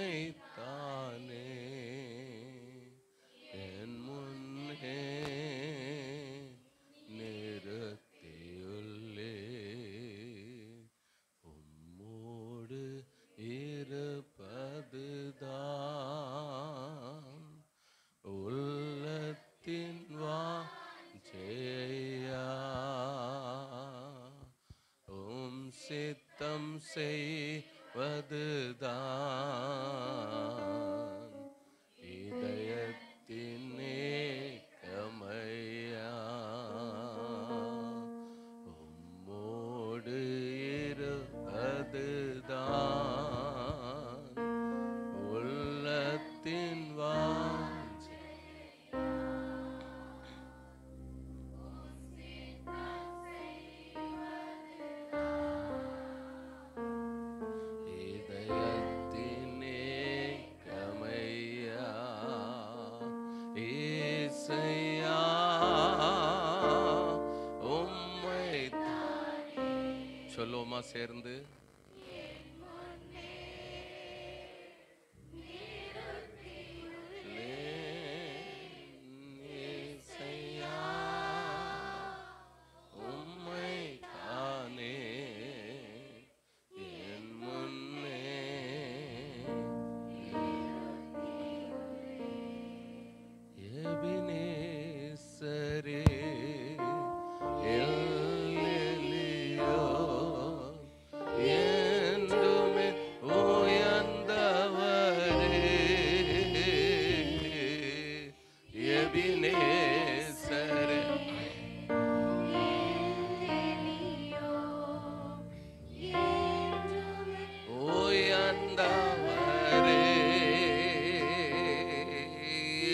உம்மைத்தானே என் முன்னே நிறுத்தியுள்ளே. உம்மோடு இருப்பதுதான் உள்ளத்தின் வாஞ்சையா. உம் சித்தம் செய்வதுதான் இதயத்தின் ஏக்கமையா. உம்மோடு இருப்பதுதான் உள்ளத்தின் வாஞ்சை. இதயத்தின் ஏக்கமையா. ஏசையா உம்மை சொல்லுவோமா சேர்ந்து? ஏசையா உம்மைத்தானே என் முன்னே. எபினேசரே எல்லியோன் என்றுமே உயர்ந்தவரே. எபினேசரே உயர்ந்தவரே.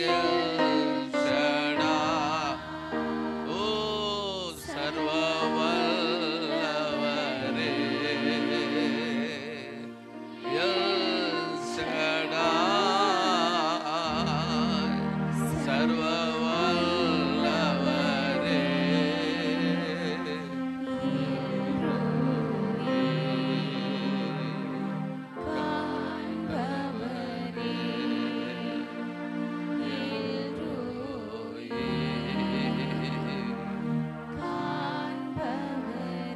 எல் ஷடாய் ஓ சர்வவல்லவரே. எல் ஷடாய் சர்வவல்லவரே.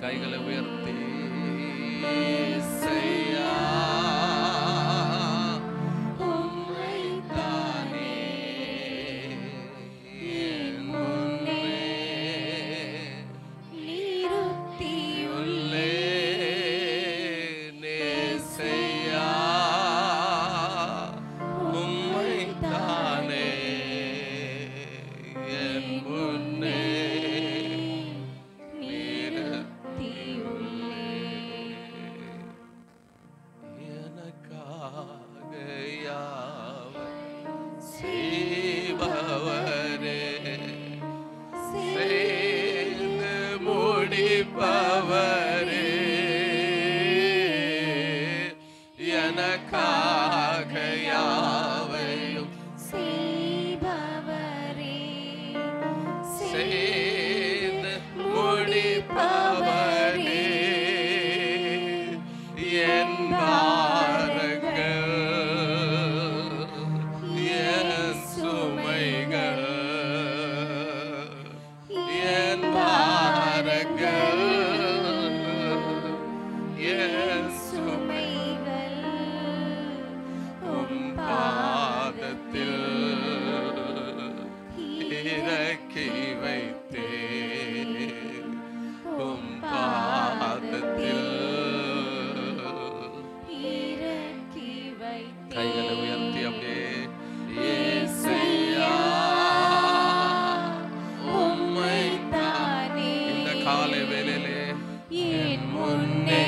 கைகளை உயர்த்தி இயேசையா உம்மைத்தானே என் முன்னே நிறுத்தியுள்ளேன். இயேசையா உம்மைத்தானே என் முன்னே எனக்காக யாவர் செய்பவரே. செய்து முடிப்பவரே. எனக்காக யாவையும் செய்பவரே. செய்து முடிப்பவரே. என் பாரங்கள் என் சுமைகள் என் பாரங்கள் என் சுமைகள் உம் பாதத்தில் இறக்கி வைத்தேன். உம் பாதத்தில் கைகளை உயர்த்தி அப்படியே இயேசையா உம்மைத்தானே இந்த காலை வேளையிலே என் முன்னே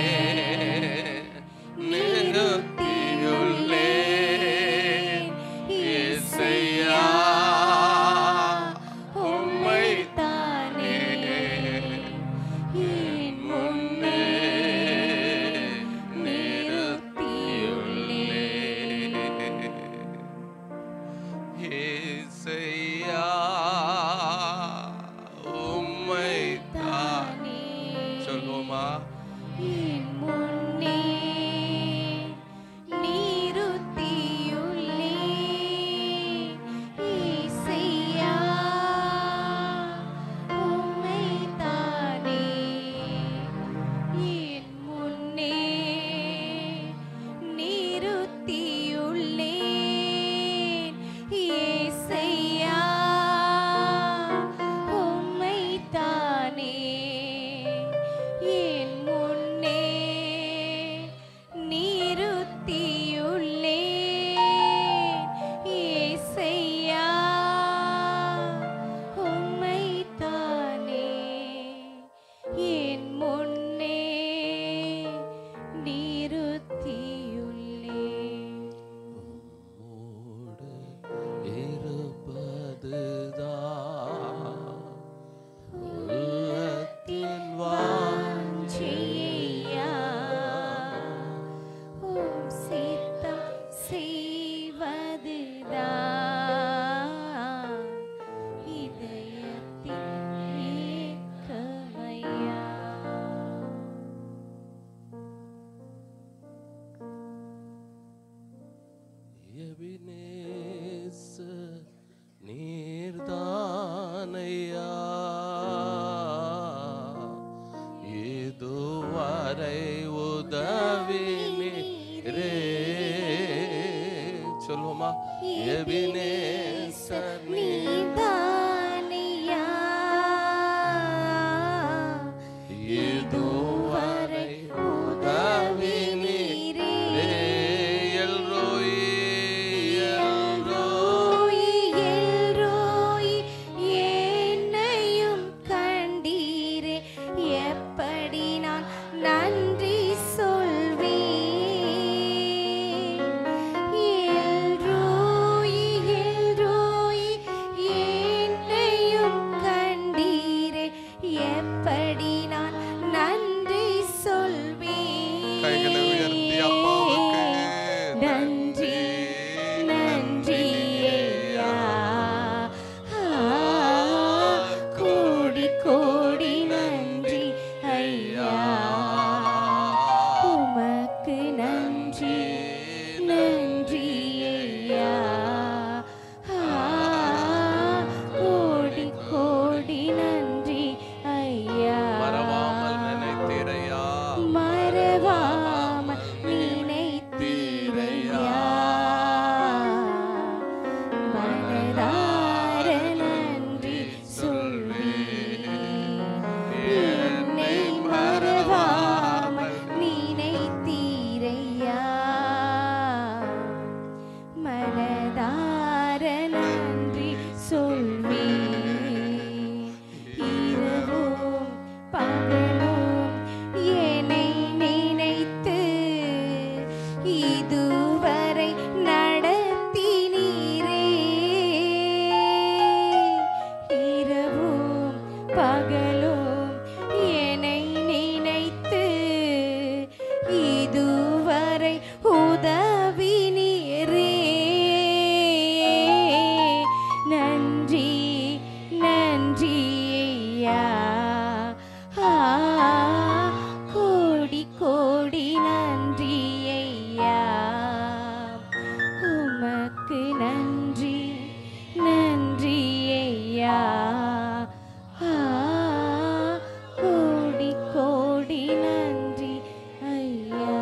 உதவி நீரே. சொல்லுமா, எபினேசர் நீதானையா, இதுவரை உதவி நீரே. எல்ரோயி, எல்ரோயி, எல்ரோயி, என்னையும் கண்டீரே, எப்படி நான் நன்றி சொல்வேன். எல்ரோயி, எல்ரோயி, என்னையும் கண்டீரே, எப்படி நான் நன்றி சொல்வேன். கைகளை உயர்த்தி அப்பாவுக்கு நன்றி, நன்றி ஐயா. கோடி கோடி நன்றி ஐயா. உமக்கு நன்றி, நன்றி ஐயா. கோடி கோடி நன்றி ஐயா. மறவாமல் நினைத்தீரையா, மறவாமல் நினைத்தீரையா. மனதார நன்றி சொல்வேன். என்னை மறவாமல் நினைத்தீரையா. மனதார நன்றி சொல்வேன். இரவும் பகலும் என்னை நினைத்து இதுவரை நடத்தினீரே. இரவும் பகலும் என்னை நினைத்து இதுவரை உதவினீரே. நன்றி, நன்றி ஐயா. கோடி கோடி நன்றி ஐயா. உமக்கு நன்றி, நன்றி ஐயா. கோடி கோடி நன்றி ஐயா.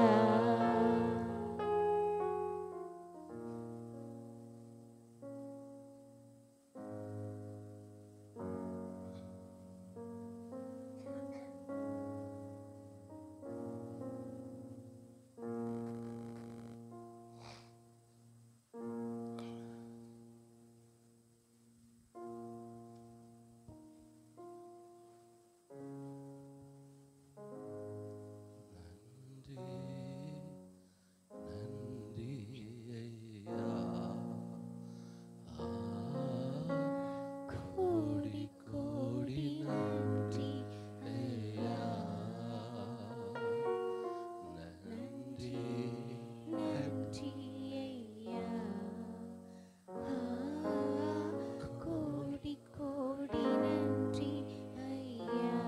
கோடி கோடி நன்றி ஐயா. நன்றி, நன்றி ஐயா. கோடி கோடி நன்றி ஐயா.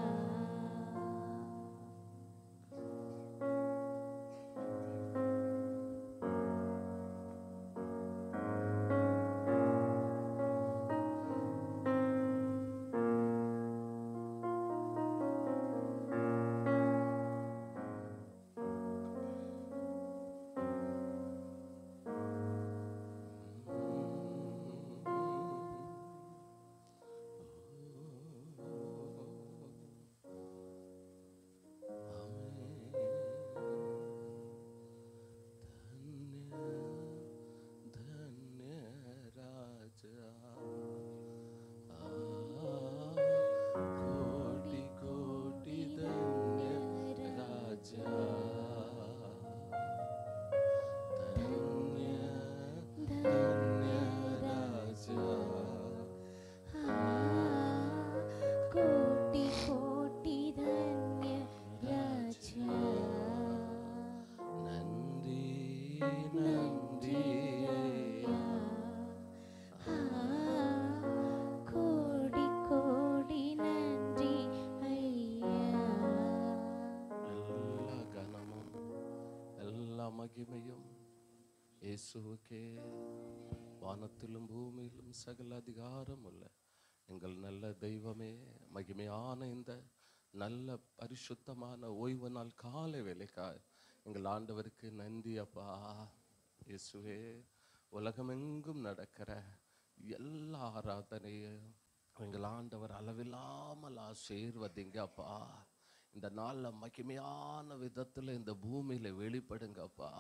இயேசுவுக்கே வானத்திலும் பூமியிலும் சகல அதிகாரம் உள்ள எங்கள் நல்ல தெய்வமே, மகிமையான இந்த நல்ல பரிசுத்தமான ஓய்வு நாள் காலை வேலைக்காய் எங்கள் ஆண்டவருக்கு நன்றி அப்பா. இயேசுவே, உலகமெங்கும் நடக்கிற எல்லா ஆராதனையும் எங்கள் ஆண்டவர் அளவில்லாமல் ஆசீர்வதிங்கப்பா. இந்த நாளில் மகிமையான விதத்தில் இந்த பூமியில் வெளிப்படுங்கப்பா.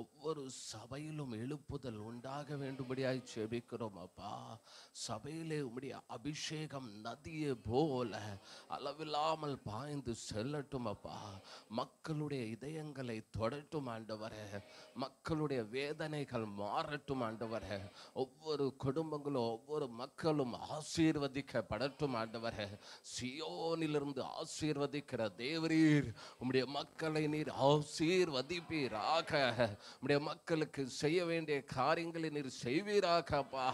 ஒவ்வொரு சபையிலும் எழுப்புதல் உண்டாக வேண்டும்படியாய் செபிக்கிறோம் அப்பா. சபையிலே உம்முடைய அபிஷேகம் நதியை போல அளவில்லாமல் பாய்ந்து செல்லட்டும் அப்பா. மக்களுடைய இதயங்களை தொடட்டும் ஆண்டவரே. மக்களுடைய வேதனைகள் மாறட்டும் ஆண்டவரே. ஒவ்வொரு குடும்பங்களும் ஒவ்வொரு மக்களும் ஆசீர்வதிக்கப்படட்டும் ஆண்டவரே. சியோனிலிருந்து ஆசீர்வதிக்கிற தேவரீர் உம்முடைய மக்களை நீர் ஆசீர்வதிப்பீராக. உம்முடைய மக்களுக்கு செய்ய வேண்டிய காரியங்களை நீர் செய்வீராகப்பா.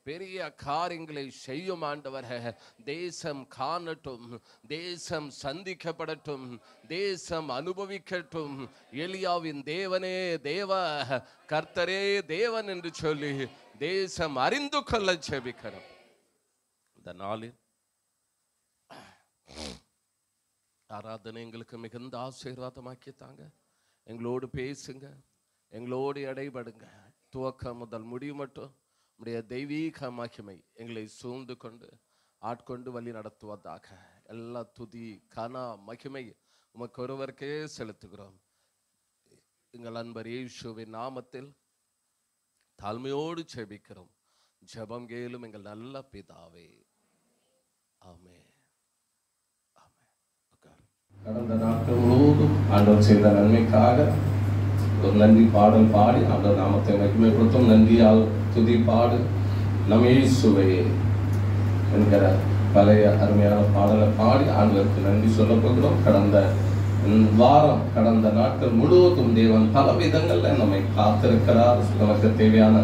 பெரிய காரியங்களை செய்யும் ஆண்டவரே. தேசம் காணட்டும், தேசம் சந்திக்கப்படட்டும், தேசம் அனுபவிக்கட்டும். எலியாவின் தேவனே தேவ, கர்த்தரே தேவன் என்று சொல்லி தேசம் அறிந்து கொள்ள ஜெபிக்கிறோம். இந்த நாளில் ஆராதனை எங்களுக்கு மிகுந்த ஆசீர்வாதமாக்கித்தாங்க. எங்களோடு பேசுங்க, எங்களோடு இடைபடுங்க. துவக்கம் முதல் முடிவு மட்டும் உம்முடைய தெய்வீக மகிமை எங்களை சூழ்ந்து கொண்டு ஆட்கொண்டு வழி நடத்துவதாக. எல்லா துதி கன மகிமை உமக்கு ஒருவருக்கே செலுத்துகிறோம். எங்கள் அன்பர் இயேசுவின் நாமத்தில் தாழ்மையோடு ஜெபிக்கிறோம். ஜெபம் கேளும் எங்கள் நல்ல பிதாவே. ஆமென். கடந்த நாட்கள் முழுவதும் ஆண்டவர் செய்த நன்மைக்காக ஒரு நன்றி பாடல் பாடி ஆண்டவர் நாமத்தை மகிமைப்படுத்தும். நன்றியால் துதி பாடு நம் இயேசுவே என்கிற பழைய அருமையான பாடலை பாடி ஆண்டவருக்கு நன்றி சொல்ல போகிறோம். கடந்த வாரம், கடந்த நாட்கள் முழுவதும் தேவன் பல விதங்கள்ல நம்மை காத்திருக்கிறார். நமக்கு தேவையான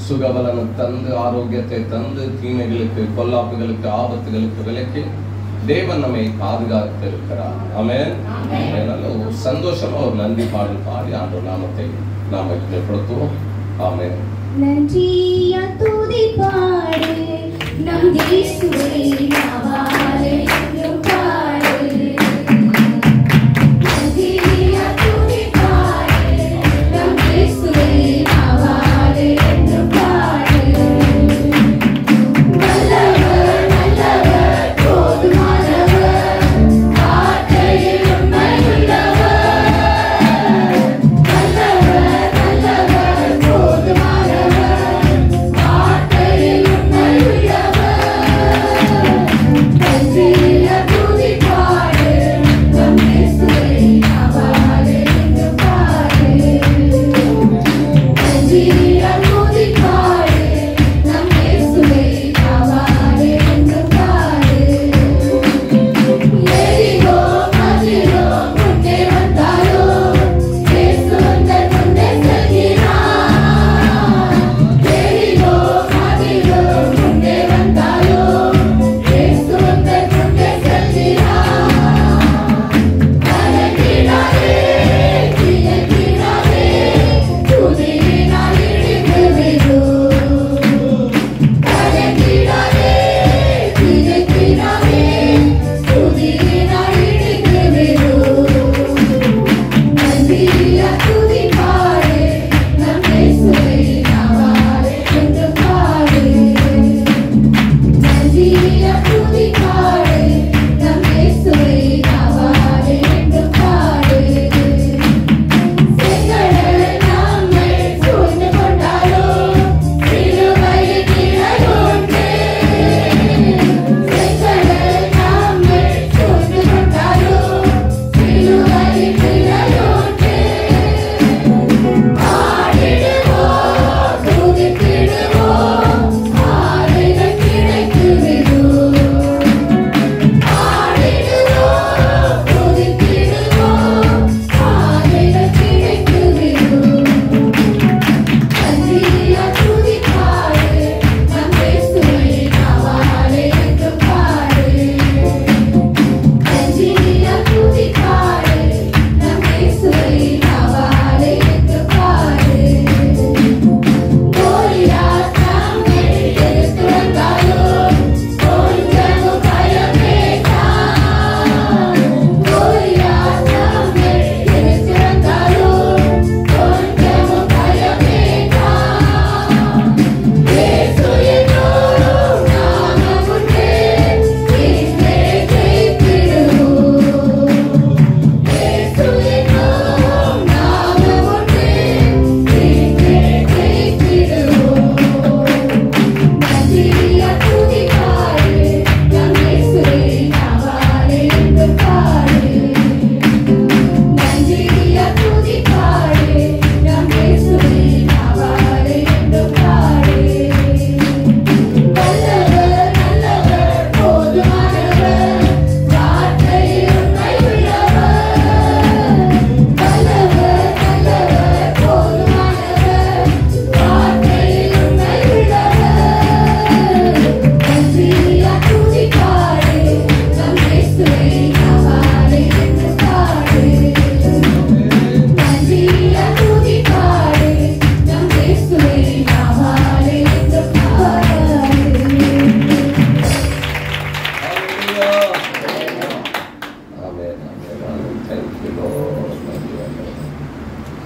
சுகபலனை தந்து, ஆரோக்கியத்தை தந்து, தீமைகளுக்கு, பொல்லாப்புகளுக்கு, ஆபத்துகளுக்கு விலக்கி தேவன் நம்மை பாதுகாத்து இருக்கிறார். ஆமென். அதனால ஒரு சந்தோஷமா ஒரு நன்றி பாடல் பாடி ஆண்டவர் நாமத்தை நாம் மகிமைப்படுத்துவோம். ஆமென். நன்றியா துதி பாடு நம் இயேசுவே நாவாலே என்றும் பாடு. நன்றியா துதி பாடு நம் இயேசுவே நாவாலே என்றும் பாடு. நல்லவர் நல்லவர் போதுமானவர், வார்த்தையில் உண்மையுள்ளவர். நல்லவர் நல்லவர் போதுமானவர், வார்த்தையில் உண்மையுள்ளவர். நன்றியா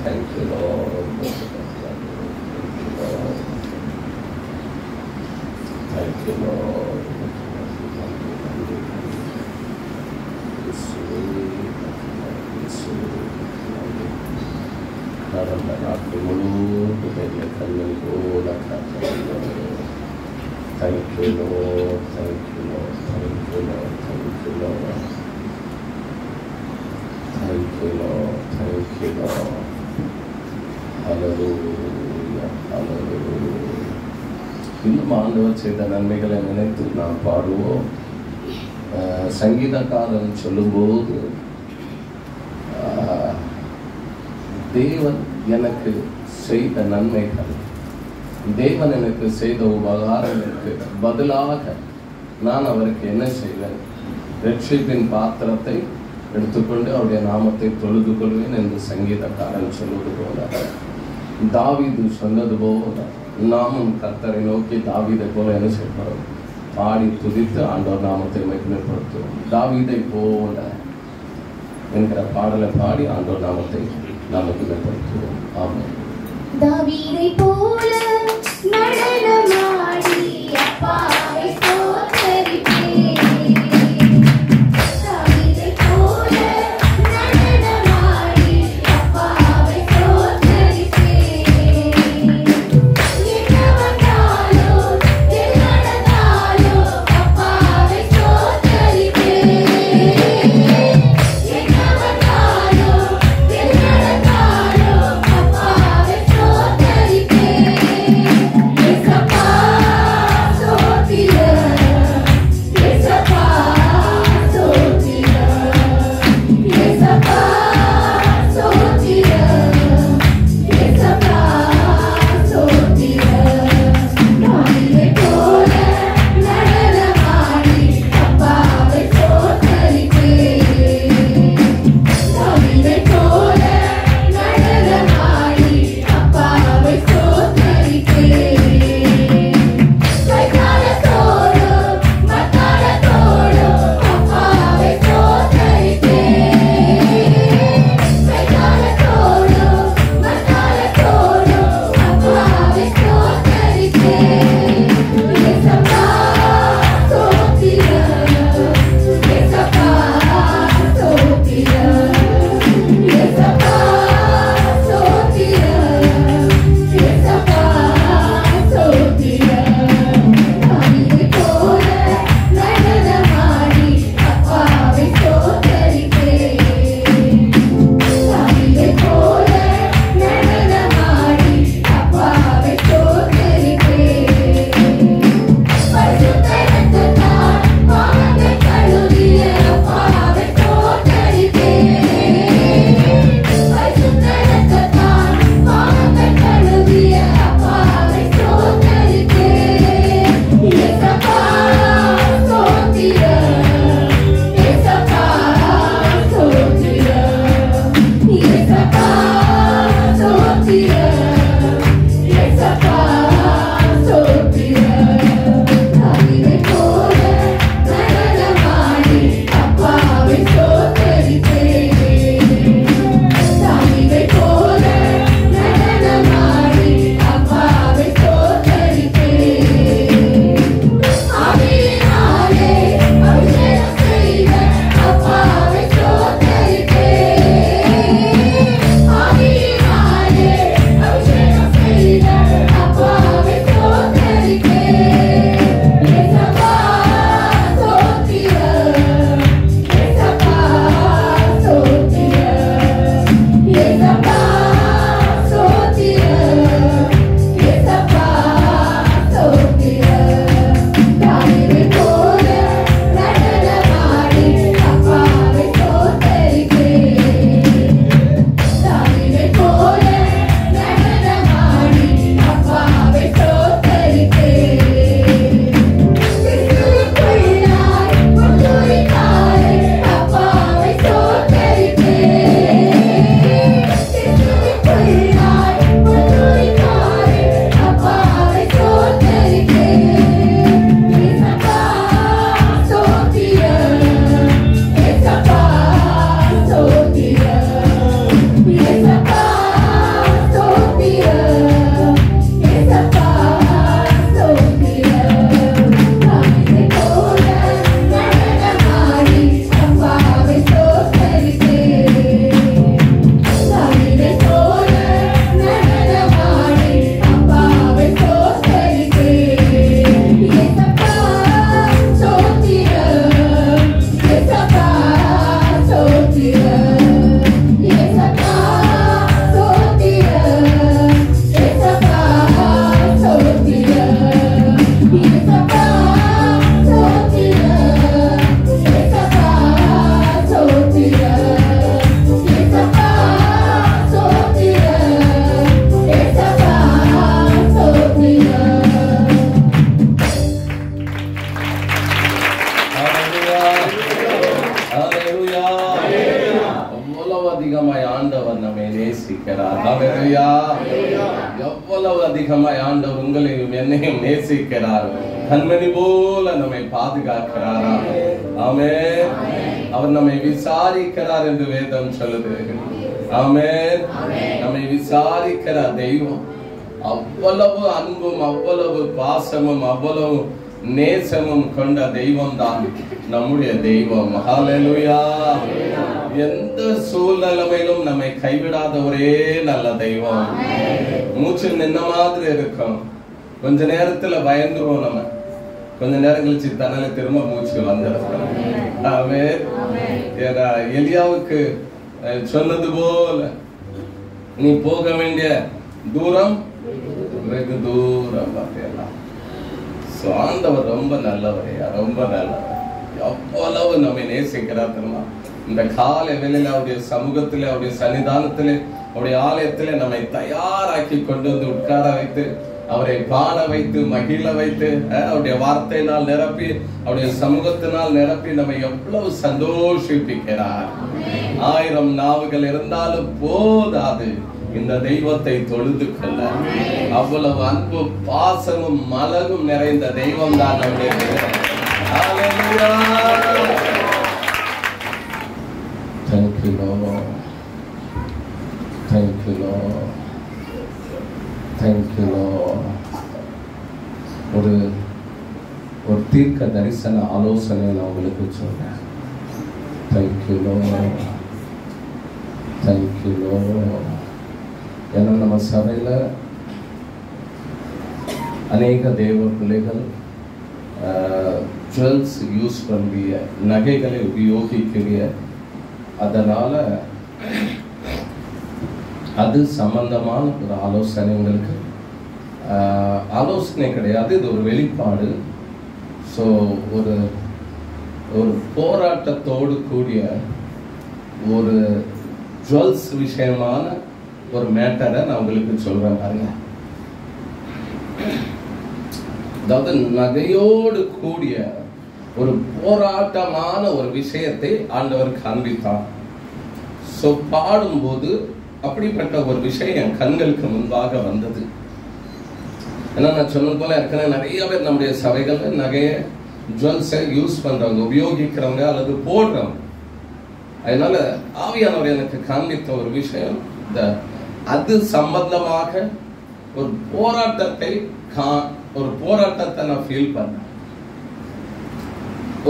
Thank you, Lord. Thank you, Lord. கடந்த நாட்கள் முழுவதும் பெரிய கண்ணில் போல காத்திருக்கிறோம். Thank you, Lord. Thank you, Lord. Thank you, Lord. Thank you, Lord. Thank you, Lord. Thank you, Lord. Hallelujah. Hallelujah. இன்னும் ஆண்டவர் செய்த நன்மைகளை நினைத்து நாம் பாடுவோம். சங்கீதக்காரன் சொல்லும்போது தேவன் எனக்கு செய்த நன்மைகள், தேவன் எனக்கு செய்த உபகாரங்களுக்கு பதிலாக நான் அவருக்கு என்ன செய்வேன்? ரட்சிப்பின் பாத்திரத்தை எடுத்துக்கொண்டு அவருடைய நாமத்தை தொழுது கொள்வேன் என்று சங்கீதக்காரன் சொல்வது போல, தாவீது சொன்னது போல நாமும் கர்த்தரை நோக்கி தாவீதை போல என்ன செய்யப்படும்? பாடி துதித்து ஆண்டவர் நாமத்தை மகிமைப்படுத்துவோம். தாவீதை போல என்கிற பாடலை பாடி ஆண்டவர் நாமத்தை நாம் மகிமைப்படுத்துவோம். ஆமென். தாவீதை போல நடனமாடி அப்பாவை ஸ்தோத்தரிப்பேன். தாவீதை போல நடனமாடி அப்பாவை ஸ்தோத்தரிப்பேன். என்ன வந்தாலோ எது நடந்தாலோ அப்பாவை ஸ்தோத்தரிப்பேன். என்ன வந்தாலோ எது நடந்தாலோ அப்பாவை ஸ்தோத்தரிப்பேன். நேசிக்கிறார். ஹல்லேலூயா. எவ்வளவு அதிகமாய் ஆண்டவர் உங்களையும் என்னையும் நேசிக்கிறார். கண்மணி போல நம்மை பாதுகாக்கிறார். ஆமென். அவர் நம்மை விசாரிக்கிறார் என்று வேதம் சொல்லுது. ஆமென். நம்மை விசாரிக்கிற தெய்வம் அவ்வளவு அன்பும் அவ்வளவு பாசமும் அவ்வளவு நேசமும் கொண்ட தெய்வம் தான் நம்முடைய தெய்வம். ஹல்லேலூயா. எந்த சூழ்நிலையிலும் நம்மை கைவிடாத ஒரே நல்ல தெய்வம். மூச்சு நின்ன மாதிரி இருக்கும், கொஞ்ச நேரத்துல பயந்துருவோம், நம்ம கொஞ்ச நேரம் கழிச்சு தன்னால திரும்ப மூச்சு வந்துடும். ஆமென். எலியாவுக்கு சொன்னது போல நீ போக வேண்டிய தூரம் வெகு தூரம். ஆண்டவர் ரொம்ப நல்லவரையா, ரொம்ப நல்லவர். எவ்வளவு நம்மை நேசிக்கிறார் தெரியுமா? இந்த கால வேளையில அவருடைய சமூகத்திலே, அவருடைய சன்னிதானத்திலே, அவருடைய ஆலயத்திலே நம்மை தயாராக்கி கொண்டு வந்து உட்கார வைத்து, அவரை பாட வைத்து மகிழ வைத்து, அவருடைய வார்த்தையினால் நிரப்பி, அவருடைய சமூகத்தினால் நிரப்பி நம்மை எவ்வளவு சந்தோஷிப்பிக்கிறார். 1000 நாவுகள் இருந்தாலும் போதாது இந்த தெய்வத்தை தொழுது கொள்ள. அவ்வளவு அன்பு பாசமும் மலரும் நிறைந்த தெய்வம் தான் நம்முடைய தெய்வம். ஹல்லேலூயா. Thank you Lord. Thank you Lord. Thank you Lord. ஒரு தீர்க்க தரிசன ஆலோசனை நான் உங்களுக்கு சொல்றேன். Thank you Lord. Thank you Lord. ஏன்னா நம்ம சபையில அநேக தேவ பிள்ளைகள் ஜுவல்ஸ் யூஸ் பண்ணிய நகைகளை உபயோகிக்கிற, அதனால அது சம்பந்தமான ஒரு ஆலோசனை உங்களுக்கு ஆலோசனை கிடையாது, இது ஒரு வெளிப்பாடு. ஸோ ஒரு போராட்டத்தோடு கூடிய ஒரு ஜுவல்ஸ் விஷயமான ஒரு மேட்டரை நான் உங்களுக்கு சொல்றேன் பாருங்க. அதாவது நகையோடு கூடிய ஒரு போராட்டமான ஒரு விஷயத்தை ஆண்டவர் காண்பித்தார். ஸோ பாடும்போது அப்படிப்பட்ட ஒரு விஷயம் என் கண்களுக்கு முன்பாக வந்தது. ஏன்னா நான் சொன்னது போல ஏற்கனவே நிறைய பேர் நம்முடைய சபைகள் நகைய ஜுவல்ஸை யூஸ் பண்றவங்க, உபயோகிக்கிறவங்க அல்லது போடுறவங்க. அதனால ஆவியானவர் எனக்கு காண்பித்த ஒரு விஷயம், அது சம்பந்தமாக ஒரு போராட்டத்தை நான் ஃபீல் பண்ணேன்.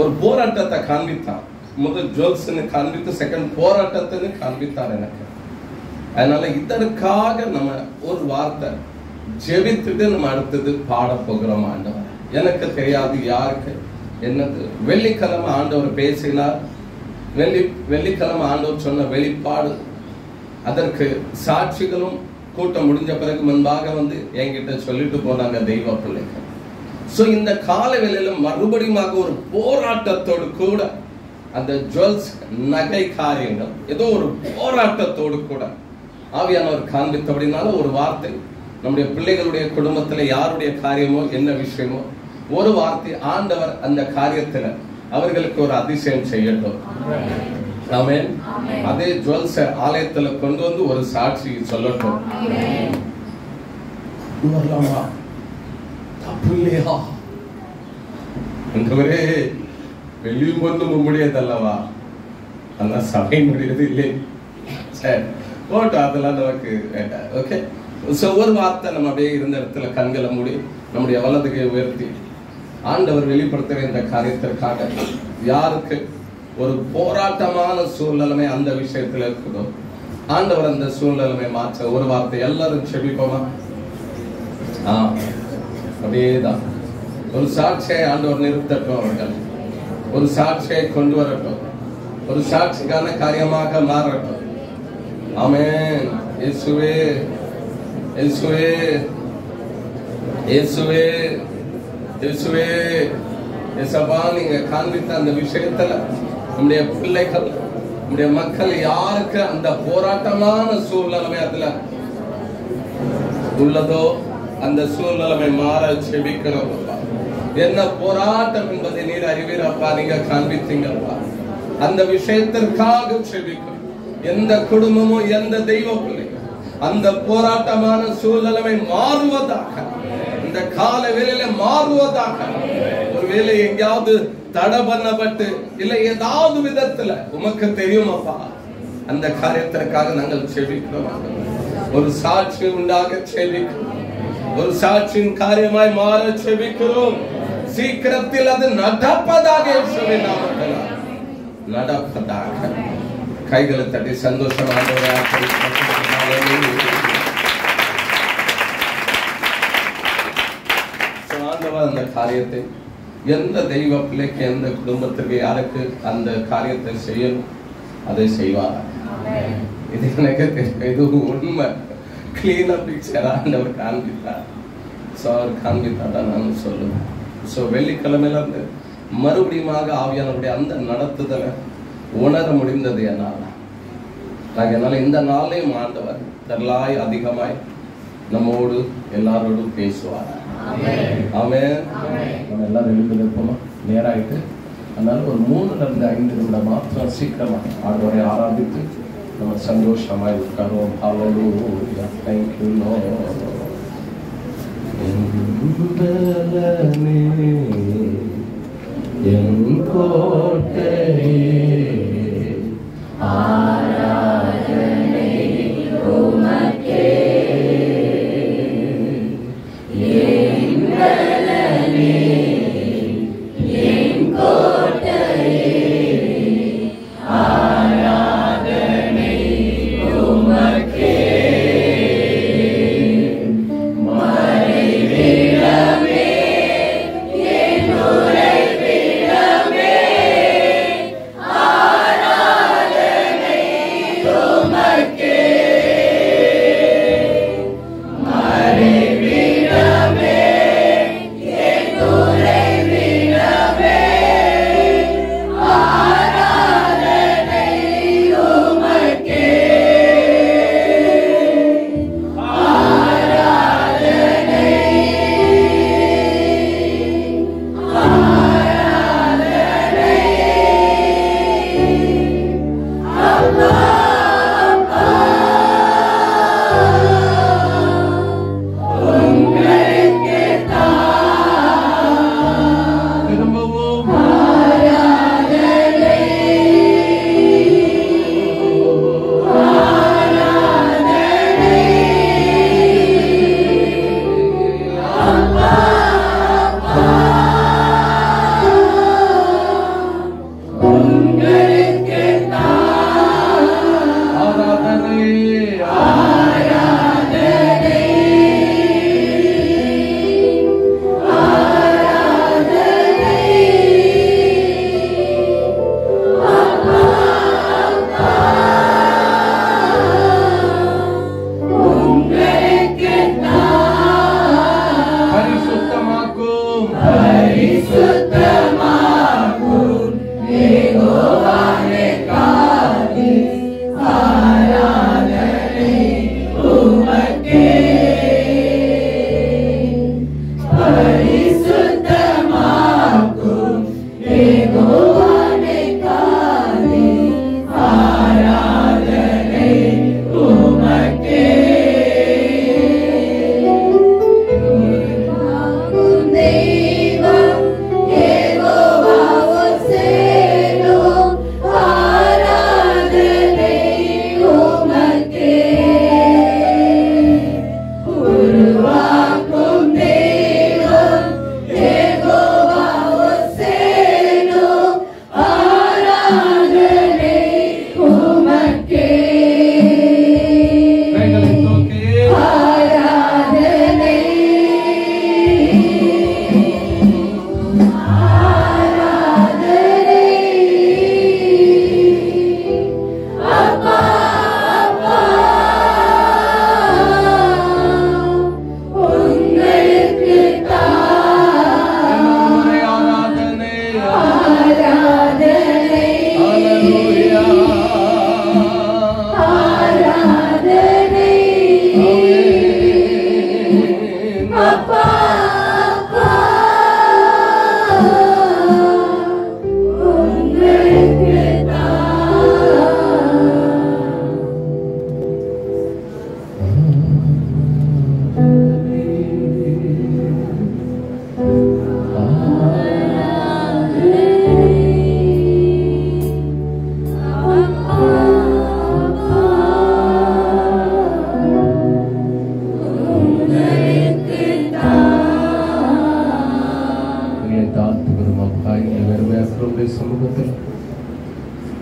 ஒரு போராட்டத்தை காண்பித்தான். முதல் ஜுவல்ஸ்ன்னு காண்பித்து செகண்ட் போராட்டத்துன்னு காண்பித்தார் எனக்கு. அதனால இதற்காக நம்ம ஒரு வார்த்தை ஜெபித்துட்டு நம்ம அடுத்தது பாட போகிறோம். ஆண்டவர் எனக்கு தெரியாது யாருக்கு என்னது. வெள்ளிக்கிழமை ஆண்டவர் பேசினார். வெள்ளிக்கிழமை ஆண்டவர் சொன்ன வெளிப்பாடு, அதற்கு சாட்சிகளும் கூட்டம் முடிஞ்ச பிறகு முன்பாக வந்து என்கிட்ட சொல்லிட்டு போனாங்க தெய்வ பிள்ளைகள். சோ இந்த கால வேளையில மறுபடியும் ஒரு போராட்டத்தோடு கூட அந்த ஜுவல்ஸ் நகை காரியங்கள் ஏதோ ஒரு போராட்டத்தோடு கூட ஆவியானவர் காண்பித்தபடினால ஒரு வார்த்தை நம்முடைய பிள்ளைகளுடைய குடும்பத்துல யாருடைய காரியமோ என்ன விஷயமோ ஒரு வார்த்தை ஆண்டவர் அந்த காரியத்துல அவர்களுக்கு ஒரு அதிசயம் செய்யட்டும். ஆமென். அதே ஜுவல்ஸ் ஆலயத்துல கொண்டு வந்து ஒரு சாட்சி சொல்லட்டும். தப்பு இல்லையா? அந்தவரே வெளியும் கொண்டு முடியாதல்லவா, ஆனா சபை முடியாது இல்லை. சரி போட்டோ அதெல்லாம் நமக்கு வேண்டாம். ஓகே. சோ ஒரு வார்த்தை நம்ம அப்படியே இருந்த இடத்துல கண்களை மூடி நம்முடைய வலதுகையை உயர்த்தி ஆண்டவர் வெளிப்படுத்துகிற இந்த காரியத்திற்காக யாருக்கு ஒரு போராட்டமான சூழ்நிலைமை அந்த விஷயத்துல இருக்குதோ ஆண்டவர் அந்த சூழ்நிலைமை மாற்ற ஒரு வார்த்தை எல்லாரும் செபிப்போமா? அப்படியேதான் ஒரு சாட்சியை ஆண்டவர் நிறுத்தட்டும். அவர்கள் ஒரு சாட்சியை கொண்டு வரட்டும். ஒரு சாட்சிக்கான காரியமாக மாறட்டும். ஆமென். இயேசுவே இயேசுவே இயேசுவே இயேசுவே இயேசப்பா, நீங்க காண்பித்த அந்த விஷயத்துல நம்முடைய பிள்ளைகள் நம்முடைய மக்கள் யாருக்கு அந்த போராட்டமான சூழ்நிலைமை அதுல உள்ளதோ அந்த சூழ்நிலைமை மாற செபிக்கிறோம். என்ன போராட்டம் என்பதை நீர் அறிவீரப்பா, நீங்க காண்பித்தீங்கப்பா. அந்த விஷயத்திற்காக செபிக்கிறோம். எந்த குடும்பமும் எந்த தெய்வ பிள்ளைகள் அந்த போராட்டமான சூழ்நிலைமை மாறுவதாக, இந்த கால வேளையில மாறுவதாக. ஒருவேளை எங்கேயாவது தடை பண்ணப்பட்டு இல்லை ஏதாவது விதத்துல உமக்கு தெரியும் அப்பா, அந்த காரியத்திற்காக நாங்கள் செபிக்கிறோம். ஒரு சாட்சி உண்டாக செபிக்கிறோம், ஒரு சாட்சியின் காரியமாய் மாற செபிக்கிறோம். சீக்கிரத்தில் அது நடப்பதாக இயேசுவின் நாமத்தில் நடப்பதாக. கைகளை தட்டி சந்தோஷமாக அந்த காரியத்தை எந்த தெய்வ பிள்ளைக்கு எந்த குடும்பத்திற்கு யாருக்கு அந்த காரியத்தை செய்யணும் அதை செய்வார். இது எனக்கு இது உண்மை. கிளீனா பிக்சர் ஆண்டவர் காண்பித்தார். ஸோ அவர் காண்பித்தாதான் நான் சொல்லுவேன். ஸோ வெள்ளிக்கிழமையில இருந்து மறுபடியும் ஆவியானவருடைய அந்த நடத்துதலை உணர முடிந்தது என்னால். என்னால் இந்த நாளையும் ஆண்டவர் தரலாய் அதிகமாய் நம்மோடு எல்லாரோடும் பேசுவார். ஆமென். நம்ம எல்லாரும் எழுந்து நிற்போமா? நேராயிட்டு அதனால ஒரு 3-5 நிமிடம் மாத்திரம் சீக்கிரமா ஆண்டவரை ஆராதித்து நம்ம சந்தோஷமாய் உட்காருவோம். ஹல்லேலூயா. Thank you Lord. என் கோட்டையே ஆராதனை உமக்கே, என் பலனே என் கோட்டையே ஆராதனை உமக்கே, மறைவிடமே என் உறைவிடமே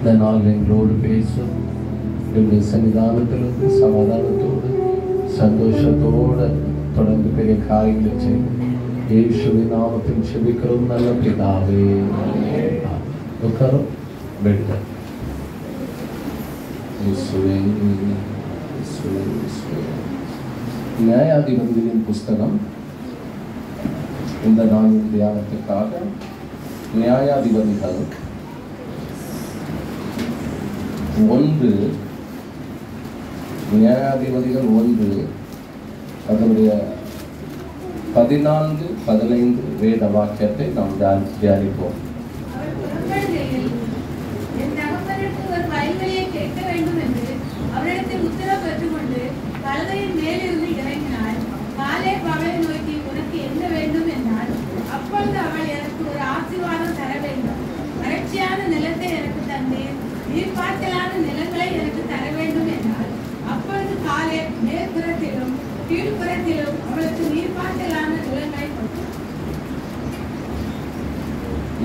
இந்த நாள் எங்களோடு பேசும். எங்களுடைய சன்னிதானத்திலிருந்து சமாதானத்தோடு சந்தோஷத்தோடு தொடர்ந்து பெரிய காரியங்களை செய்து இயேசுவின் நாமத்தில் செபிக்கிறோம் நல்ல பிதாவே. உட்காரும் பெட்ட நியாயாதிபதிகளின் புஸ்தகம் இந்த நாளின் தியானத்துக்காக நியாயாதிபதிகள் 1 நியாயாதிபதிகள் 1 அதனுடைய 14-15 வேத வாக்கியத்தை நாம் தியானிப்போம்.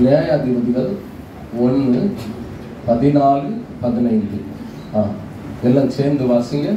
நியாயாதிபதிகள் 1:14-15 எல்லாம் சேர்ந்து வாசிங்க.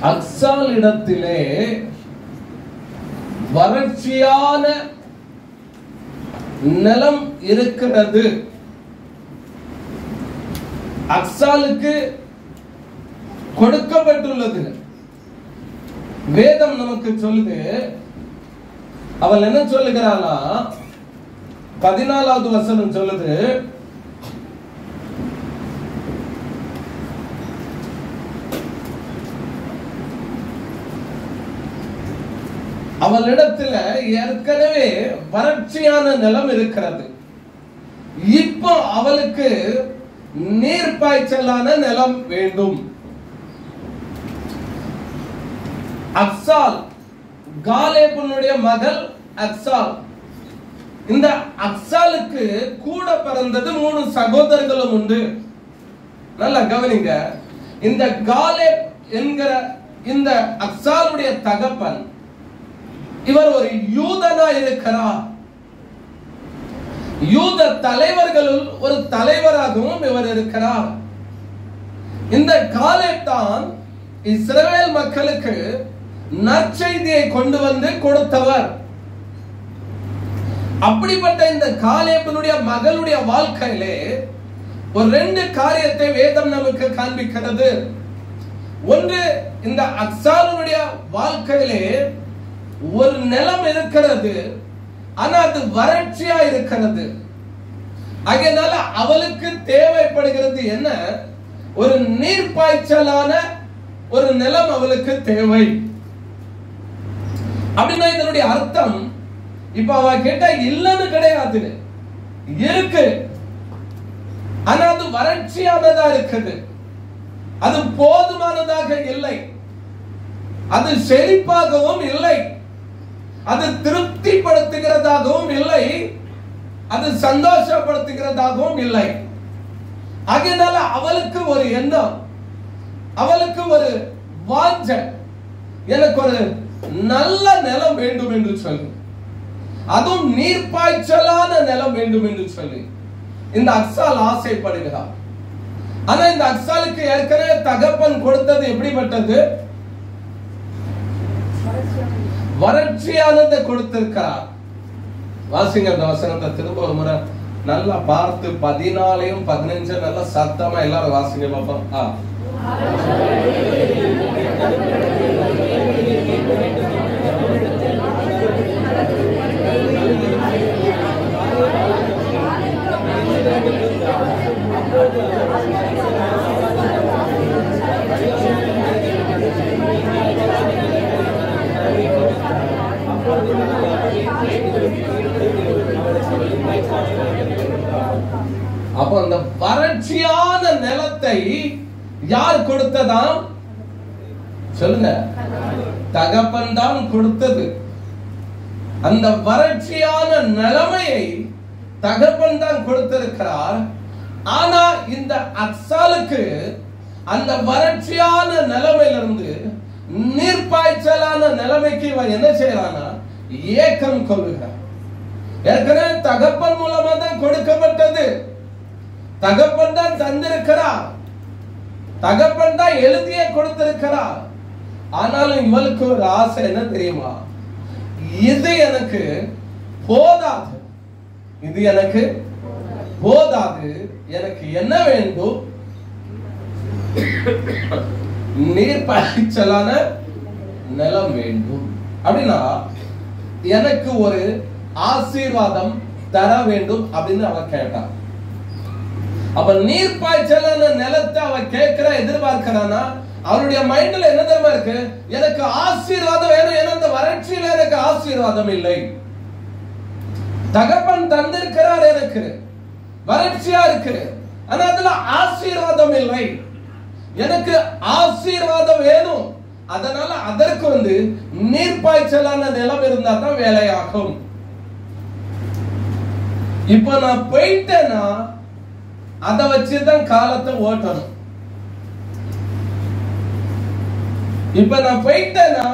அக்சால் இடத்திலே வறட்சியான நிலம் இருக்கிறது. அக்சாலுக்கு கொடுக்கப்பட்டுள்ளது. வேதம் நமக்கு சொல்லுது. அவள் என்ன சொல்லுகிறாளா? 14வது வசனம் சொல்லுது, அவளிடத்துல ஏற்கனவே வறட்சியான நிலம் இருக்கிறது. இப்போ அவளுக்கு நீர் பாய்ச்சலான நிலம் வேண்டும். அக்சால் காலேபனுடைய மகள் அக்சால். இந்த அக்சாலுக்கு கூட பிறந்தது 3 சகோதரர்களும் உண்டு. நல்லா கவனிங்க. இந்த காலேப் என்கிற இந்த அக்சாலுடைய தகப்பன் இவர் ஒரு யூதனா இருக்கிறார். யூத தலைவர்களுள் ஒரு தலைவராகவும் இவர் இருக்கிறார். இந்த காலேப் தான் இஸ்ரவேல் மக்களுக்கு நற்செய்தியை கொண்டு வந்து கொடுத்தவர். அப்படிப்பட்ட இந்த காலேபனுடைய மகளுடைய வாழ்க்கையிலே ஒரு 2 காரியத்தை வேதம் நமக்கு காண்பிக்கிறது. ஒன்று, இந்த அக்சாலுடைய வாழ்க்கையிலே ஒரு நிலம் இருக்கிறது, ஆனா அது வறட்சியா இருக்கிறது. அதனால அவளுக்கு தேவைப்படுகிறது என்ன? ஒரு நீர் பாய்ச்சலான ஒரு நிலம் அவளுக்கு தேவை. அப்படின்னா இதனுடைய அர்த்தம், இப்ப அவ கேட்டா இல்லன்னு கிடையாது, இருக்கு. ஆனா அது வறட்சியானதா இருக்குது. அது போதுமானதாக இல்லை. அது செழிப்பாகவும் இல்லை. அது திருப்திப்படுத்துகிறதாகவும் இல்லை. அது சந்தோஷப்படுத்துகிறதாகவும் இல்லை. அதனால அவளுக்கு ஒரு எண்ணம், அவளுக்கு ஒரு வாஞ்சை, எனக்கு ஒரு நல்ல நிலம் வேண்டும் என்று சொல்லி, அதுவும் நீர்ப்பாய்ச்சலான நிலம் வேண்டும் என்று சொல்லி இந்த அக்சால் ஆசைப்படுகிறார். ஆனா இந்த அக்சாலுக்கு ஏற்கனவே தகப்பன் கொடுத்தது எப்படிப்பட்டது? வறட்சியானதை கொடுத்திருக்கிறார். வாசிங்க அந்த வசனத்தை திரும்ப ஒரு முறை நல்லா பார்த்து 14-15 நல்லா சத்தமா எல்லாரும் வாசிங்க பாப்போம். அப்போ அந்த வறட்சி நிலத்தை யார் கொடுத்ததாம்? சொல்லுங்க. தகப்பன் தான் கொடுத்தது. அந்த வறட்சியான நிலைமையை தகப்பன் தான் கொடுத்திருக்கிறார். ஆனா இந்த அக்சாலுக்கு அந்த வறட்சியான நிலைமையிலிருந்து நீர்ப்பாய்ச்சலான நிலைமைக்கு இவன் என்ன செய்யறானா? ஏக்கம் கொள்ளுகிறான். ஏற்கனவே தகப்பன் மூலமா தான் கொடுக்கப்பட்டது. தகப்பன் தான் தந்திருக்கிறார். தகப்பன் தான் எழுதிய கொடுத்திருக்கிறார். ஆனாலும் இவளுக்கு ஒரு ஆசை என்ன தெரியுமா? இது எனக்கு போதாது, இது எனக்கு போதாது, எனக்கு என்ன வேண்டும்? நீர்ப்பாய்ச்சலான நிலம் வேண்டும். அப்படின்னா எனக்கு ஒரு ஆசீர்வாதம் தர வேண்டும் அப்படின்னு அவ கேட்டான். அப்ப நீர்ப்பாய்ச்சலான நிலத்தை அவ கேட்கிற எதிர்பார்க்கிறானா? அவருடைய மைண்ட்ல என்ன தெரியுமா இருக்கு? எனக்கு ஆசீர்வாதம் வேணும். ஏன்னா அந்த வறட்சியில எனக்கு ஆசீர்வாதம் இல்லை. தகப்பன் தந்திருக்கிறார், எனக்கு வறட்சியா இருக்கு, ஆனா அதுல ஆசீர்வாதம் இல்லை. எனக்கு ஆசீர்வாதம் வேணும். அதனால அதற்கு நீர்ப்பாய்ச்சலான நிலம் இருந்தா தான் வேலையாகும். இப்ப நான் போயிட்டேன்னா அதை வச்சுதான் காலத்தை ஓட்டணும். இப்ப நான் போயிட்டேன்னா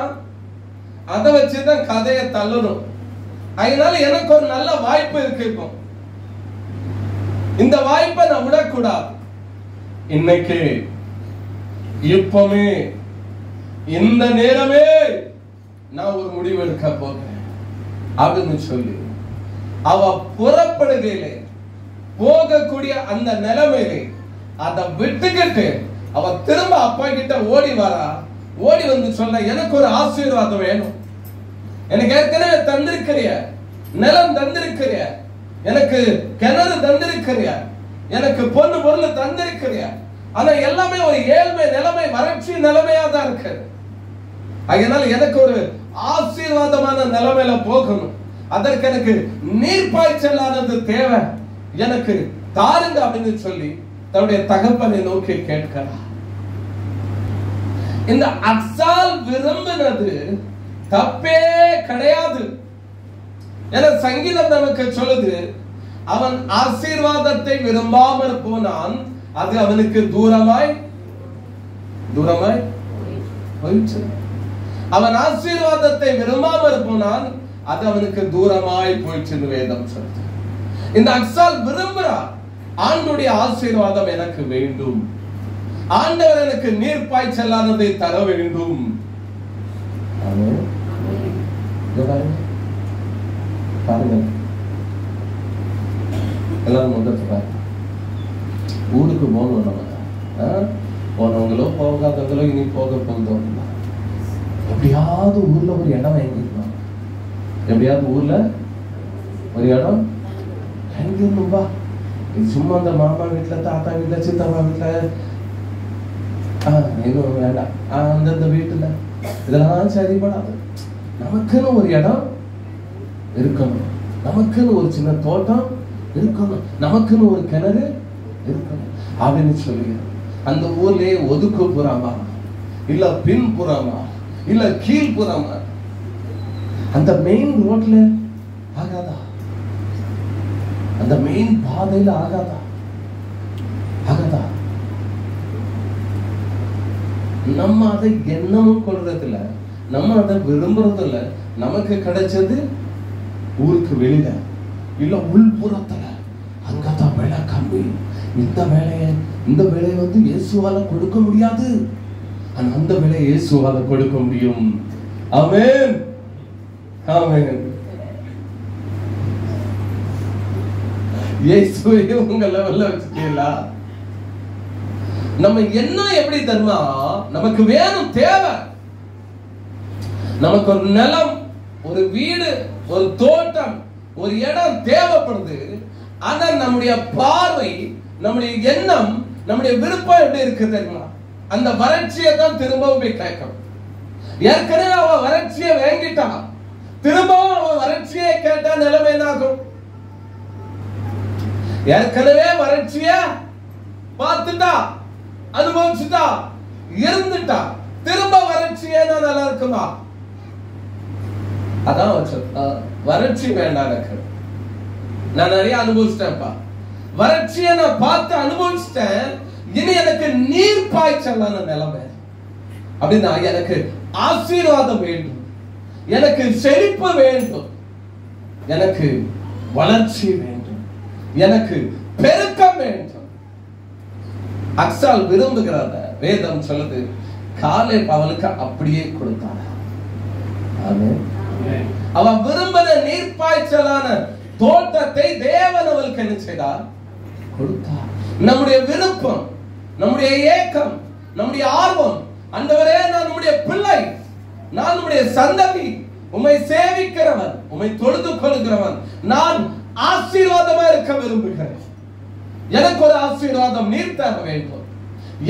அதை வச்சுதான் கதையை தள்ளணும். அதனால எனக்கு ஒரு நல்ல வாய்ப்பு இருக்கு. இப்போ இந்த வாய்ப்பை நான் விடக்கூடாது. இன்னைக்கு இப்பமே இந்த நேரமே நான் ஒரு முடிவு எடுக்க போகிறேன் அப்படின்னு சொல்லி அவ புறப்படுகையிலே போகக்கூடிய அந்த நிலைமையிலே அதை விட்டுக்கிட்டு அவ திரும்ப அப்பா கிட்ட ஓடி வரா. ஓடி வந்து சொல்ல, எனக்கு ஒரு ஆசீர்வாதம் வேணும். எனக்கு ஏற்கனவே தந்திருக்கிறிய நிலம் தந்திருக்கிறிய, எனக்கு கிணறு தந்திருக்கிறிய, எனக்கு பொண்ணு பொருள் தந்திருக்கிறிய, ஆனா எல்லாமே ஒரு ஏழ்மை நிலைமை, வறட்சி நிலைமையா தான் இருக்கு. அதனால எனக்கு ஒரு ஆசீர்வாதமான நிலைமையில போகணும். அதற்கு எனக்கு நீர்ப்பாய்ச்சலானது தேவை, எனக்கு தாருங்க அப்படின்னு சொல்லி தன்னுடைய தகப்பனை நோக்கி கேட்கிறார். இந்த அக்சால் விரும்பினது தப்பே கிடையாது. என சங்கீதம் நமக்கு சொல்லுது, அவன் ஆசீர்வாதத்தை விரும்பாமல் போனான், அது அவனுக்கு தூரமாய் போயிடுச்சு. அவன் ஆசீர்வாதத்தை விரும்பாமல் போனான், அது அவனுக்கு தூரமாய் போயிடுச்சு வேதம் சொல்லுது. இந்த அக்சால் விரும்புறார், ஆண்டுடைய ஆசீர்வாதம் எனக்கு வேண்டும், ஆண்டவர் எனக்கு நீர்ப்பாய்ச்சலானதை தர வேண்டும். பாருங்க, எல்லாரும் முதல்ல ஊருக்கு போகணும். நம்ம போனவங்களோ போகாதவங்களோ இனி போக போகிறோம். எப்படியாவது ஊர்ல ஒரு இடம் வாங்கிருக்கோம். எப்படியாவது ஊர்ல ஒரு இடம் வாங்கிருந்தோம்பா. இது சும்மா அந்த மாமா வீட்டுல, தாத்தா வீட்டுல, சித்தப்பா வீட்டுல, எதுவும் வேண்டாம், அந்தந்த வீட்டுல இதெல்லாம் சரிபடாது. நமக்குன்னு ஒரு இடம் இருக்கணும், நமக்குன்னு ஒரு சின்ன தோட்டம் இருக்கணும், நமக்குன்னு ஒரு கிணறு இருக்கணும் அப்படின்னு சொல்லி அந்த ஊர்லயே ஒதுக்கு புறாமா, இல்ல பின் புறாமா, இல்ல கீழ் புறாமா, அந்த மெயின் ரோட்ல ஆகாதா, அந்த மெயின் பாதையில ஆகாதா? நம்ம அதை எண்ணமும் கொள்றதில்ல, நம்ம அதை விரும்புறது இல்ல. நமக்கு கிடைச்சது ஊருக்கு வெளியில இல்ல உள்புறத்துல, அங்கதான் வேலை கம்மி. இந்த வேலையை இயேசுவால கொடுக்க முடியாது, ஆனா அந்த வேலையை இயேசுவால கொடுக்க முடியும். ஆமென், ஆமென். இயேசுவை உங்க லெவல்ல வச்சுட்டீங்களா? நம்ம என்ன எப்படி தெரியுமா? நமக்கு வேணும், தேவை. நமக்கு ஒரு நிலம், ஒரு வீடு, ஒரு தோட்டம், ஒரு இடம் தேவைப்படுது. ஆனா நம்முடைய பார்வை, நம்முடைய எண்ணம், நம்முடைய விருப்பம் எப்படி இருக்கு தெரியுமா? அந்த வறட்சியை தான் திரும்பவும் போய் கேட்கும். ஏற்கனவே அவ வறட்சியை வாங்கிட்டா, திரும்பவும் அவ வறட்சியை கேட்டா நிலைமை என்னாகும்? ஏற்கனவே வறட்சிய பார்த்துட்டா, அனுபவிச்சுட்டா இருந்துட்டா திரும்ப வறட்சி ஏன்னா நல்லா இருக்குமா? அதான் வறட்சி வேண்டாம் எனக்கு. நான் நிறைய அனுபவிச்சிட்டேன்ப்பா. வறட்சியை நான் பார்த்து அனுபவிச்சிட்டேன். இனி எனக்கு நீர் பாய்ச்சலான நிலைமை. அப்படின்னா எனக்கு ஆசீர்வாதம் வேண்டும், எனக்கு செழிப்பு வேண்டும், எனக்கு வளர்ச்சி வேண்டும், எனக்கு பெருக்கம் வேண்டும். அக்சால் விரும்புகிறார். வேதம் சொல்லுது காலேப் அவனுக்கு அப்படியே கொடுத்தார். ஆமென். அவன் விரும்பின நீர்ப்பாய்ச்சலான தோட்டத்தை தேவன் அவளுக்கு என்ன செய்தார்? கொடுத்தார். நம்முடைய விருப்பம், நம்முடைய ஏக்கம், நம்முடைய ஆர்வம், ஆண்டவரே நான் நம்முடைய பிள்ளை, நான் நம்முடைய சந்ததி, உம்மை சேவிக்கிறவன், உம்மை தொழுது கொள்கிறவன், நான் ஆசீர்வாதமா இருக்க விரும்புகிறேன். எனக்கு ஒரு ஆசீர்வாதம் நீர் தர வேண்டும்,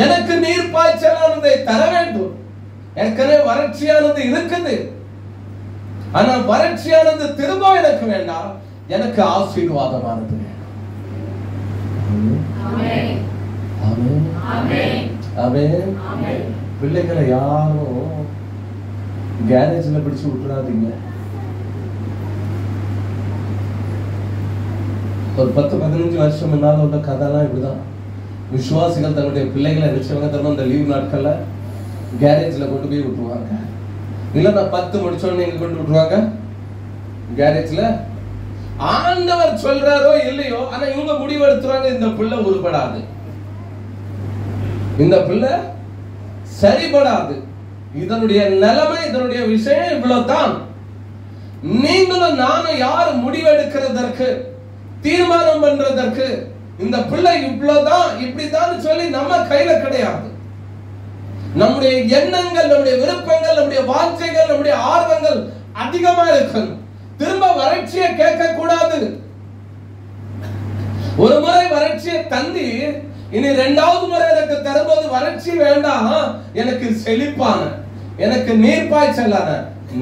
எனக்கு நீர் பாய்ச்சலானதை தர வேண்டும். ஏற்கனவே வறட்சியானது இருக்குது, ஆனா வறட்சியானது திரும்ப எனக்கு வேண்டாம், எனக்கு ஆசீர்வாதமானது வேணும். ஆமென். ஆமென். ஆமென். ஆமென். ஆமென். பிள்ளைகளை யாரும் கேரேஜ்ல பிடிச்சு விட்டுறாதீங்க. ஒரு 10-15 வருஷம் முன்னால உள்ள கதைலாம் இப்படிதான். விசுவாசிகள் தன்னுடைய பிள்ளைகளை நினைச்சவங்க தரும் அந்த லீவ் நாட்கள்ல கேரேஜ்ல கொண்டு போய் விட்டுருவாங்க. இல்ல 10 முடிச்சோன்னு எங்க கொண்டு விட்டுருவாங்க கேரேஜ்ல. ஆண்டவர் சொல்றாரோ இல்லையோ, ஆனா இவங்க முடிவு எடுத்துறாங்க, இந்த பிள்ளை உருப்படாது, இந்த பிள்ளை சரிபடாது, இதனுடைய நிலைமை, இதனுடைய விஷயம் இவ்வளவுதான். நீங்களும் நானும் யாரு முடிவெடுக்கிறதற்கு, தீர்மானம் பண்றதற்கு, இந்த பிள்ளை இவ்வளவுதான் இப்படிதான் சொல்லி நம்ம கையில கிடையாது. நம்முடைய எண்ணங்கள், நம்முடைய விருப்பங்கள், நம்முடைய வாஞ்சைகள், நம்முடைய ஆர்வங்கள் அதிகமா இருக்கணும். திரும்ப வறட்சியை கேட்க கூடாது. ஒரு முறை வறட்சியை தந்தி இனி 2வது முறை எனக்கு தரும்போது வறட்சி வேண்டாம், எனக்கு செழிப்பான, எனக்கு நீர்ப்பாய்ச்சலான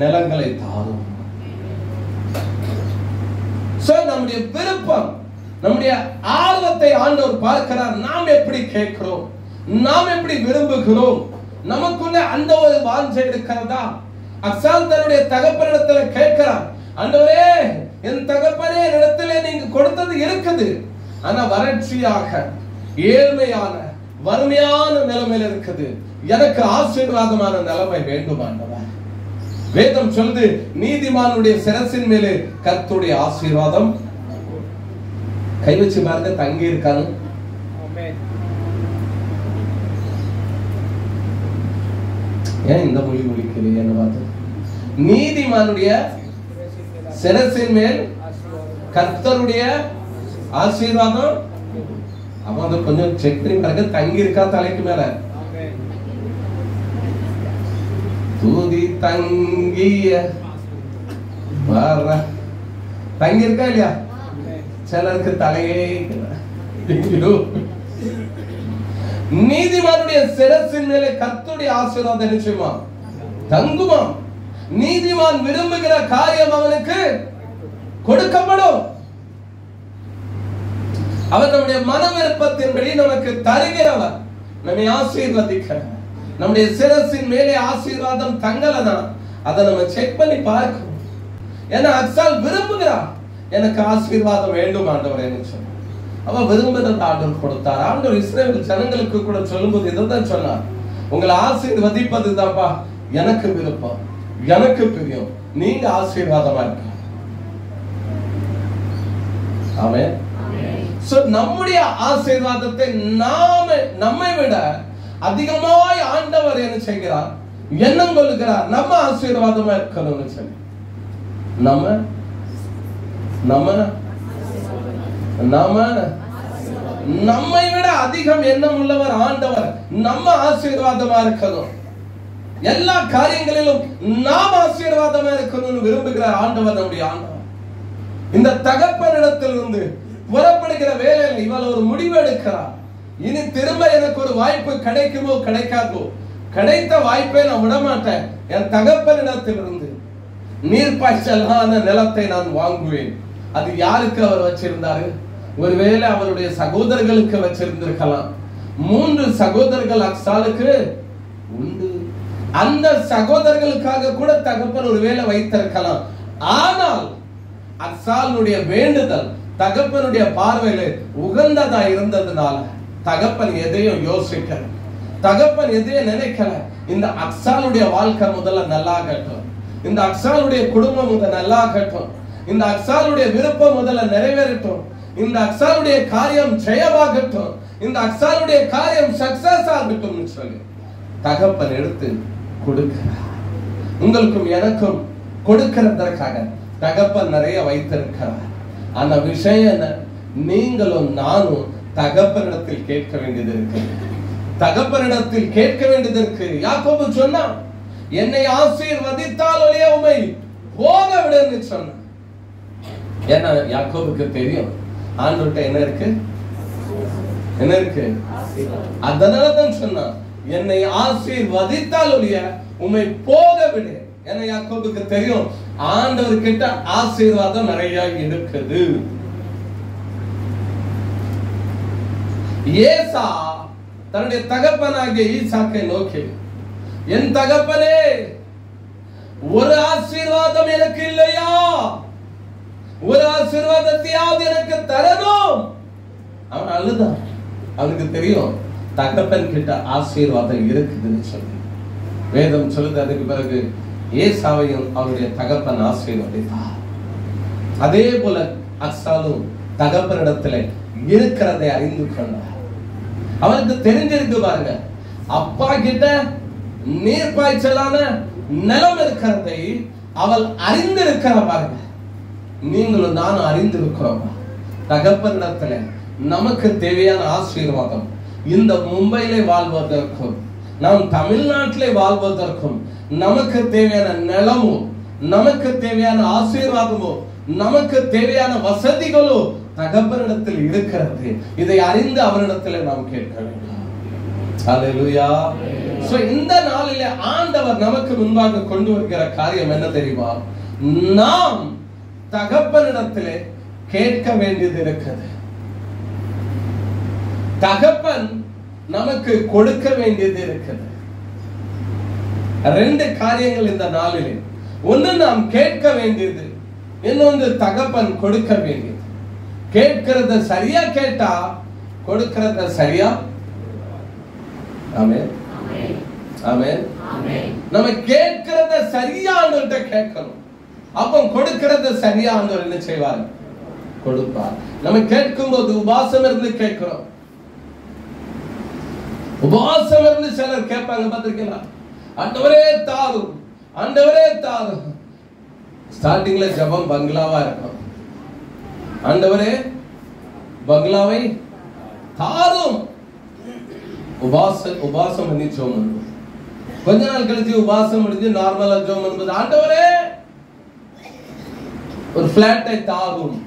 நிலங்களை தாரும். நம்முடைய விருப்பம், நம்முடைய ஆர்வத்தை ஆண்டவர் பார்க்கிறார். நாம் எப்படி கேட்கிறோம், நாம் எப்படி விரும்புகிறோம், நமக்குள்ள அந்த ஒரு வாஞ்சை இருக்கிறதா? அக்சால் தன்னுடைய தகப்பனிடத்துல கேட்கிறார், ஆண்டவரே என் தகப்பனே இடத்துல நீங்க கொடுத்தது இருக்குது, ஆனா வறட்சியாக ஏழ்மையான வறுமையான நிலைமையில இருக்குது, எனக்கு ஆசீர்வாதமான நிலைமை வேண்டும் ஆண்டவர். வேதம் சொல்லுது நீதிமானுடைய சிரசின் மேலே கர்த்தருடைய ஆசீர்வாதம். கை வச்சு பாருங்க, தங்கி இருக்காங்க. ஏன் இந்த மொழி மொழிக்கிறீங்க பார்த்து? நீதிமானுடைய சிரசின் மேல் கர்த்தருடைய ஆசீர்வாதம். அவன் கொஞ்சம் செக் பண்ணி பாருங்க, தங்கி இருக்கா தலைக்கு மேல? தூதி தங்கிய தங்கி இருக்கா இல்லையா? சிலருக்கு தலையே. நீதிமானுடைய சிரசின் மேலே கர்த்தருடைய ஆசீர்வாதம் நிச்சயமா தங்குமாம். நீதிமான் விரும்புகிற காரியம் அவனுக்கு கொடுக்கப்படும். அவர் நம்முடைய மன விருப்பத்தின்படி நமக்கு தருகிறவர், நம்மை ஆசீர்வதிக்கிறார். நம்முடைய சிரசின் மேலே ஆசீர்வாதம் தங்கலனா அதை நம்ம செக் பண்ணி பார்க்கணும். ஏன்னா அக்சால் விரும்புகிறார், எனக்கு ஆசீர்வாதம் வேண்டும் ஆண்டவர் என்று சொன்னார். அவ விரும்புகிறத ஆண்டவர் கொடுத்தார். ஆண்டவர் இஸ்ரவேல் ஜனங்களுக்கு கூட சொல்லும்போது இதைதான் சொன்னார், உங்களை ஆசீர்வதிப்பது தான்ப்பா எனக்கு விருப்பம், எனக்கு பிரியம், நீங்க ஆசீர்வாதமா இருக்க. ஆமென். நம்முடைய ஆசீர்வாதத்தை நம்மை விட அதிகமாய் ஆண்டவர் என்ன செய்கிறார், எண்ணம் கொள்கிறார். நம்ம ஆசீர்வாதமா இருக்கணும்னு சொல்லி நம்மை விட அதிகம் எண்ணம் உள்ளவர் ஆண்டவர். நம்ம ஆசீர்வாதமா இருக்கணும். எல்லா காரியங்களிலும் நாம் ஆசீர்வாதமா இருக்கணும்னு விரும்புகிறார் ஆண்டவர், நம்முடைய ஆண்டவர். இந்த தகப்பனிடத்திலிருந்து புறப்படுகிற வேலையில இவள் ஒரு முடிவு எடுக்கிறார். இனி திரும்ப எனக்கு ஒரு வாய்ப்பு கிடைக்குமோ கிடைக்காதோ, கிடைத்த வாய்ப்பை நான் விட மாட்டேன். என் தகப்பனிடத்திலிருந்து நீர்ப்பாய்ச்சலான நிலத்தை நான் வாங்குவேன். அது யாருக்கு அவர் வச்சிருந்தாரு? ஒருவேளை அவருடைய சகோதரர்களுக்கு வச்சிருந்திருக்கலாம், 3 சகோதரர்கள் அக்சாலுக்கு உண்டு. அந்த சகோதரர்களுக்காக கூட தகப்பன் ஒருவேளை வைத்திருக்கலாம். ஆனால் அக்சாலுடைய வேண்டுதல் தகப்பனுடைய பார்வையில உகந்ததா இருந்ததுனால தகப்பன் எதையும் யோசிக்கல, தகப்பன் எதையும் நினைக்கல. இந்த அக்சாலுடைய வாழ்க்கை முதல்ல நல்லாகட்டும், இந்த அக்சாலுடைய குடும்பம் முதல்ல நல்லாகட்டும், இந்த அக்சாலுடைய விருப்பம் முதல்ல நிறைவேறட்டும், இந்த அக்சாலுடைய காரியம் ஜெயமாகட்டும், இந்த அக்சாலுடைய காரியம் சக்சஸ் ஆகட்டும் சொல்லி தகப்பன் எடுத்து கொடுக்கிறார். உங்களுக்கும் எனக்கும் கொடுக்கிறதற்காக தகப்பன் நிறைய வைத்திருக்கிறார். அந்த விஷயம் என்ன? நீங்களும் நானும் தகப்பனிடத்தில் கேட்க வேண்டியது இருக்கு, தகப்பனிடத்தில் கேட்க வேண்டியது இருக்கு. யாக்கோபு சொன்னா, என்னை ஆசீர்வதித்தால் ஒழிய உம்மை போக விடுன்னு சொன்ன. ஏன்னா யாக்கோபுக்கு தெரியும் ஆண்டவர்ட்ட என்ன இருக்கு, என்ன இருக்கு. அதனாலதான் சொன்னா, என்னை ஆசீர்வதித்தால் ஒழிய உம்மை போக விடு. ஏன்னா யாக்கோபுக்கு தெரியும் ஆண்டவர் கிட்ட ஆசீர்வாதம் நிறைய இருக்குது. ஏசா தன்னுடைய தகப்பனாகிய ஈசாக்கை நோக்கி, என் தகப்பனே, ஒரு ஆசீர்வாதம் எனக்கு இல்லையா? ஒரு ஆசீர்வாதத்தையாவது எனக்கு தரணும். அவன் அழுதான். அவனுக்கு தெரியும் தகப்பன் கிட்ட ஆசீர்வாதம் இருக்குதுன்னு சொல்லி. வேதம் சொல்லுது, அதுக்கு பிறகு ஏசாவையும் அவருடைய தகப்பன் ஆசீர்வதித்தார். அதே போல அக்சாலும் தகப்பனிடத்துல இருக்கிறதை அறிந்து கொண்டார். அவனுக்கு தெரிஞ்சிருக்கு பாருங்க, அப்பா கிட்ட நீர்ப்பாய்ச்சலான நிலம் இருக்கிறதை அவள் அறிந்திருக்கிற பாருங்க. நீங்களும் நானும் அறிந்திருக்கிறோம். தகப்பனிடத்துல நமக்கு தேவையான ஆசீர்வாதம் இந்த மும்பையிலே வாழ்வதற்கும் நாம் தமிழ்நாட்டிலே வாழ்வதற்கும் நமக்கு தேவையான நிலமோ, நமக்கு தேவையான ஆசீர்வாதமோ, நமக்கு தேவையான வசதிகளோ தகப்பனிடத்தில் இருக்கிறது. இதை அறிந்து அவரிடத்தில் நாம் கேட்க வேண்டும். ஹல்லேலூயா. சோ இந்த நாளிலே ஆண்டவர் நமக்கு முன்பாக கொண்டு வருகிற காரியம் என்ன தெரியுமா? நாம் தகப்பனிடத்திலே கேட்க வேண்டியது இருக்குது. தகப்பன் நமக்கு கொடுக்க வேண்டியது இருக்குது. 2 காரியங்கள் இந்த நாளிலே. ஒன்று நாம் கேட்க வேண்டியது, இன்னொன்று தகப்பன் கொடுக்க வேண்டியது. கேட்கிறத சரியா கேட்டா கொடுக்கிறத சரியா. ஆமென், ஆமென். நம்ம கேட்கிறத சரியா ஆண்டவர்கிட்ட கேட்கணும். அப்போ கொடுக்கிறத சரியா ஆண்டவர் என்ன செய்வார்? கொடுப்பார். நம்ம கேட்கும் போது உபாசம் இருந்து கேட்கிறோம். உபாசம் இருந்து சிலர் கேட்பாங்க, பார்த்திருக்கீங்களா? ஆண்டவரே தாரும், ஆண்டவரே தாரும். ஸ்டார்டிங்ல ஜெபம் பங்களாவா இருக்கும். ஆண்டவரே பங்களாவை தாரும். உபாசம் பண்ணி ஜெபம் பண்ணுவோம். கொஞ்ச நாள் கழிச்சு உபாசம் முடிஞ்சு நார்மலா ஜெபம் பண்ணும்போது, ஆண்டவரே ஒரு பிளாட்டை தாரும்.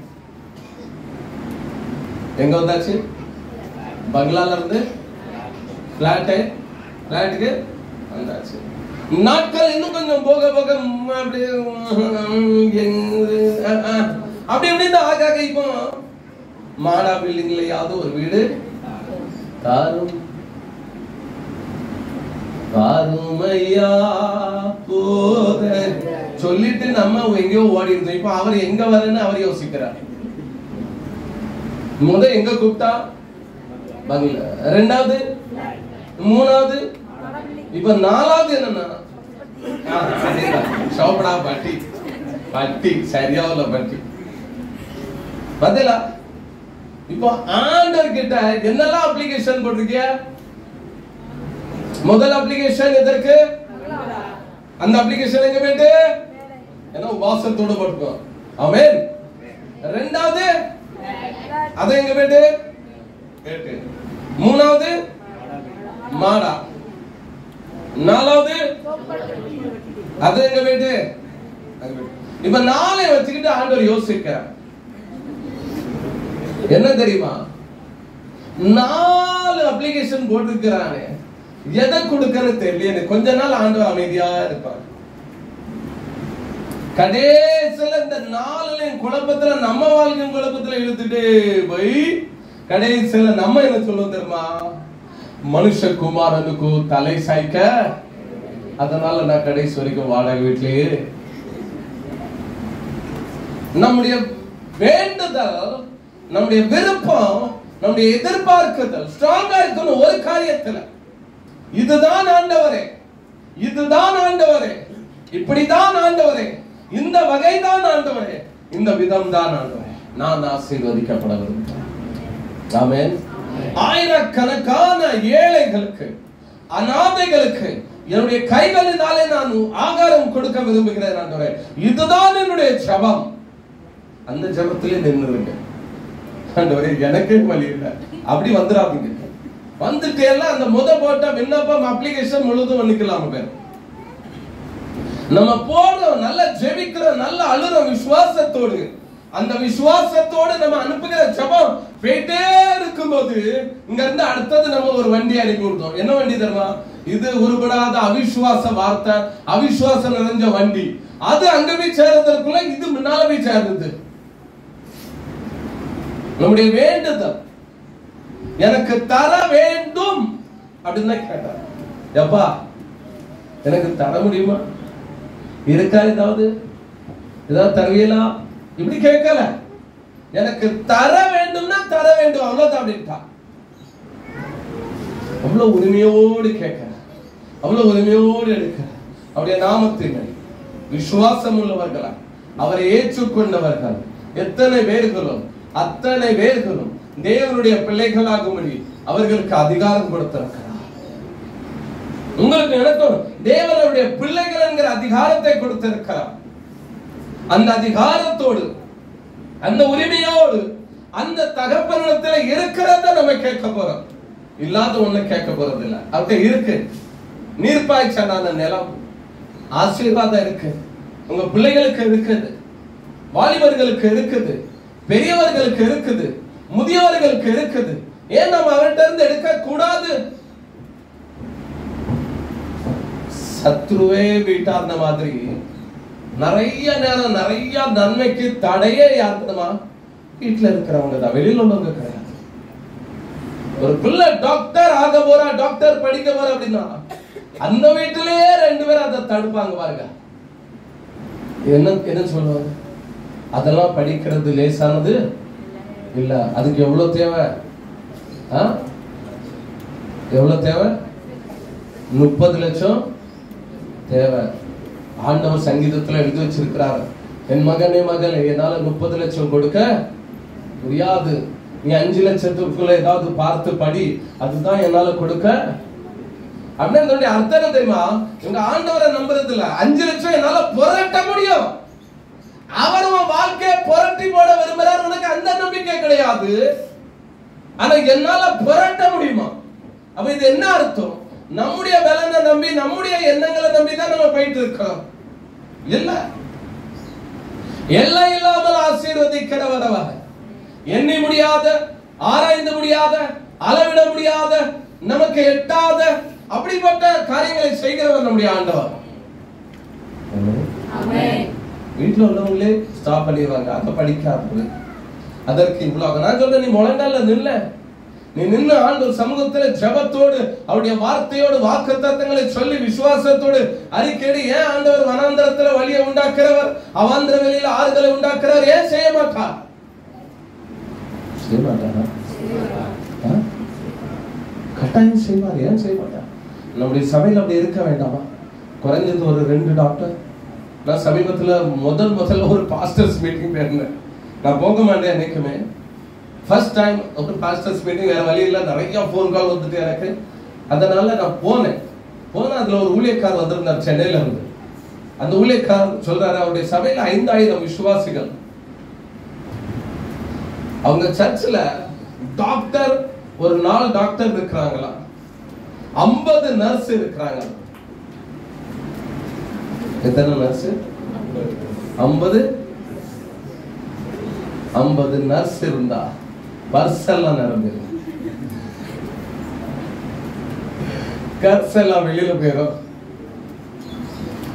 எங்க வந்தாச்சு? பங்களால இருந்து பிளாட்டுக்கு வந்தாச்சு. நாட்கள் இன்னும் கொஞ்சம் போக போக அப்படி ஆகாக இப்போ மாடா பில்டிங்லயாவது ஒரு வீடு தாரும், தாருமையா போத சொல்லிட்டு நம்ம எங்கேயோ ஓடி இருந்தோம். இப்ப அவர் எங்க வரன்னு அவர் யோசிக்கிறார். முதல் எங்க கூப்பிட்டா பங்களா, 2வது 3வது, இப்ப 4வது என்னன்னா சோப்படா பட்டி. பட்டி சரியா உள்ள பட்டி பதிலா. இப்போ ஆண்டவர் கிட்ட என்னெல்லாம் அப்ளிகேஷன் போட்டிருக்கிய? முதல் அப்ளிகேஷன் எதற்கு? அந்த அப்ளிகேஷன் எங்க போயிட்டு ஏன்னா உபாசத்தோடு போட்டுக்கோ. ஆமென். 2வது அது எங்க போயிட்டு கேட்டு. 3வது மாடா. 4வது அது எங்க போயிட்டு. இப்ப 4 வச்சுக்கிட்டு ஆண்டவர் யோசிக்கிறார். என்ன தெரியுமா? 4 அப்ளிகேஷன் போட்டிருக்கிறானே, எதை கொடுக்கன்னு தெரியல. கொஞ்ச நாள் ஆண்டவர் அமைதியா இருப்பார். கடைசியில இந்த 4 குழப்பத்துல நம்ம வாழ்க்கையின் குழப்பத்துல இழுத்துட்டு போய் கடைசியில நம்ம என்ன சொல்லுவோம் தெரியுமா? மனுஷகுமாரனுக்கு தலை சாய்க்க. அதனால நான் கடைசி வரைக்கும் வாடகை வீட்டிலேயே. நம்முடைய வேண்டுதல், நம்முடைய விருப்பம், நம்முடைய எதிர்பார்க்குதல் ஸ்ட்ராங்கா இருக்கணும் ஒரு காரியத்துல. இதுதான் ஆண்டவரே, இதுதான் ஆண்டவரே, இப்படிதான் ஆண்டவரே, இந்த வகைதான் ஆண்டவரே, இந்த விதம் தான் ஆண்டவரே, நான் ஆசீர்வதிக்கப்பட விரும்புகிறேன். ஆமென். ஆயிரக்கணக்கான ஏழைகளுக்கு, அநாதைகளுக்கு என்னுடைய கைகளினாலே நான் ஆகாரம் கொடுக்க விரும்புகிறேன் ஆண்டவரே. இதுதான் என்னுடைய ஜெபம். அந்த ஜெபத்திலே நின்னுருங்க. ஆண்டவரே எனக்கே வழி இல்லை அப்படி வந்துடாதீங்க. வந்துட்டு எல்லாம் அந்த போட்ட விண்ணப்பம் அப்ளிகேஷன் முழுதும் பண்ணிக்கலாம். பேர் நம்ம போடுறோம், நல்ல ஜெபிக்கிறோம், நல்ல அழுறோம் விசுவாசத்தோடு. அந்த விசுவாசத்தோடு நம்ம அனுப்புகிற ஜெபம் போயிட்டே இருக்கும்போது இங்க இருந்து அடுத்தது நம்ம ஒரு வண்டி அனுப்பி விடுறோம். என்ன வண்டி தெரியுமா? இது உருப்படாத அவிசுவாச வார்த்தை, அவிசுவாசம் நிறைஞ்ச வண்டி. அது அங்க போய் சேர்றதுக்குள்ள இது முன்னால போய் சேர்ந்தது. நம்முடைய வேண்டுதல் எனக்கு தர வேண்டும் அப்படின்னு கேட்டார். எப்பா எனக்கு தர முடியுமா? இருக்கா ஏதாவது தருவீங்களா? இப்படி கேட்கல. எனக்கு தர வேண்டும்னா தர வேண்டும், அவ்வளவுதான் அப்படின்ட்டா. அவ்வளவு உரிமையோடு கேட்க, அவ்வளவு உரிமையோடு எடுக்க. அவருடைய நாமத்தின் விசுவாசம் உள்ளவர்களா, அவரை ஏற்றுக்கொண்டவர்கள் எத்தனை பேர்களும் அத்தனை பேர்களும் தேவனுடைய பிள்ளைகளாகும்படி அவர்களுக்கு அதிகாரம் கொடுத்திருக்கிறார். உங்களுக்கு எனக்கும் தேவனுடைய பிள்ளைகள் என்கிற அதிகாரத்தை கொடுத்திருக்கிறார். அந்த அதிகாரத்தோடு, அந்த உரிமையோடு, அந்த தகப்பனிடத்தில் இருக்கிறத நம்ம கேட்க போறோம். இல்லாத ஒண்ணு கேட்க போறது இல்ல. அப்படி இருக்கு. நீர்ப்பாய்ச்சலான நிலம், ஆசீர்வாதம் இருக்கு. உங்க பிள்ளைகளுக்கு இருக்குது, வாலிபர்களுக்கு இருக்குது, பெரியவர்களுக்கு இருக்குது, முதியவர்களுக்கு இருக்குது. ஏன் நம்ம அவர்கிட்ட இருந்து எடுக்க கூடாது? சத்ருவே வீட்டார்ந்த மாதிரி நிறைய நேரம் நிறைய நன்மைக்கு தடையே யாருக்குமா? வீட்டுல இருக்கிறவங்க தான், வெளியில உள்ளவங்க கிடையாது. ஒரு பிள்ளை டாக்டர் ஆக போறா, டாக்டர் படிக்க போற அப்படின்னா அந்த வீட்டிலேயே 2 பேரும் அதை தடுப்பாங்க. பாருங்க என்ன சொல்லுவாங்க? அதெல்லாம் படிக்கிறது லேசானது இல்ல. அதுக்கு எவ்வளவு தேவை? எவ்வளவு தேவை? 30 லட்சம் தேவை. ஆண்டவர் சங்கீதத்துல எழுதி வச்சிருக்கிறார், என் மகனே மகளே என்னால 30 லட்சம் கொடுக்க முடியாது. நீ 5 லட்சத்துக்குள்ள ஏதாவது பார்த்து படி, அதுதான் என்னால கொடுக்க. அப்படின்னு அர்த்தம் தெரியுமா? இவங்க ஆண்டவரை நம்புறது இல்ல. 5 லட்சம் என்னால புரட்ட முடியும். அவர் வாழ்க்கையை புரட்டி போட விரும்புறார். உனக்கு அந்த நம்பிக்கை கிடையாது. ஆனா என்னால புரட்ட முடியுமா? அப்ப இது என்ன அர்த்தம்? நம்முடைய பலனை நம்பி, நம்முடைய எண்ணங்களை நம்பி தான் நம்ம போயிட்டு இருக்கோம். இல்ல, எல்லை இல்லாமல் ஆசீர்வதிக்கிறவர் அவர். எண்ணி முடியாத, ஆராய்ந்து முடியாத, அளவிட முடியாத, நமக்கு எட்டாத அப்படிப்பட்ட காரியங்களை செய்கிறவர் நம்முடைய ஆண்டவர். வீட்டுல உள்ளவங்களே ஸ்டாப் பண்ணிடுவாங்க, அதை படிக்காது. அதற்கு இவ்வளவு நான் சொல்றேன், நீ முழங்கால நில்ல. நீ நின்று ஆண்டவர் சமூகத்துல ஜெபத்தோடு, அவருடைய வார்த்தையோடு வாக்குத்தத்தங்களை சொல்லி விசுவாசத்தோடு அறிக்கையிடு. ஏன் ஆண்டவர் வனாந்தரத்துல வழியை உண்டாக்குறவர், அவாந்திர வெளியில ஆறுகளை உண்டாக்குறவர்? ஏன் செய்ய மாட்டார்? செய்ய மாட்டாரா? கட்டாயம் செய்வார். ஏன் செய்ய மாட்டார்? நம்முடைய சபையில் அப்படி இருக்க வேண்டாமா? குறைஞ்சது ஒரு 2 டாக்டர். நான் சமீபத்துல முதல்ல ஒரு பாஸ்டர்ஸ் மீட்டிங் போயிருந்தேன். நான் போக மாட்டேன் என்னைக்குமே. ஃபர்ஸ்ட் டைம் ஒரு பாஸ்டர்ஸ் மீட்டிங், வேற வழி இல்லை, நிறைய போன் கால் வந்துட்டு எனக்கு. அதனால நான் போனேன். அதுல ஒரு ஊழியக்காரர் வந்திருந்தார் சென்னையில இருந்து. அந்த ஊழியக்காரர் சொல்றாரு, அவருடைய சபையில 5000 விசுவாசிகள். அவங்க சர்ச்சில் டாக்டர் ஒரு 4 டாக்டர் இருக்கிறாங்களா, 50 நர்ஸ் இருக்கிறாங்க. எத்தனை நர்ஸ்? 50 நர்ஸ் இருந்தா பர்ஸ் எல்லாம் நிரம்பிடும், கர்ஸ் எல்லாம் வெளியில போயிடும்.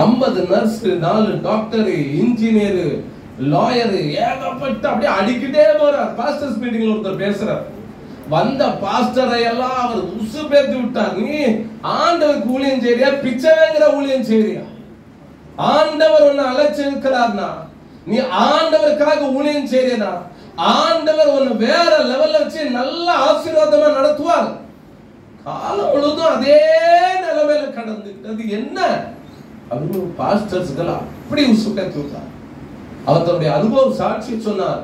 50 நர்ஸ், 4 டாக்டர், இன்ஜினியர், லாயர், ஏகப்பட்ட அப்படியே அடிக்கிட்டே போறார். பாஸ்டர்ஸ் மீட்டிங்ல ஒருத்தர் பேசுறார். வந்த பாஸ்டரை எல்லாம் அவர் உசு பேத்து விட்டார். நீ ஆண்டவருக்கு ஊழியம் செய்றியா, பிச்சை வாங்குற ஊழியம் செய்றியா? ஆண்டவர் உன்னை அழைச்சிருக்கிறார்னா, நீ ஆண்டவருக்காக ஊழியம் செய்றியா, ஆண்டவர் உன்னை வேற லெவல்ல வச்சு நல்ல ஆசீர்வாதமா நடத்துவார். காலம் முழுதும் அதே நிலைமையில கடந்துக்கிட்டது என்ன அப்படின்னு பாஸ்டர்ஸ்கள் அப்படி உசு பேத்து விட்டார். அவர் தன்னுடைய அனுபவம் சாட்சி சொன்னார்.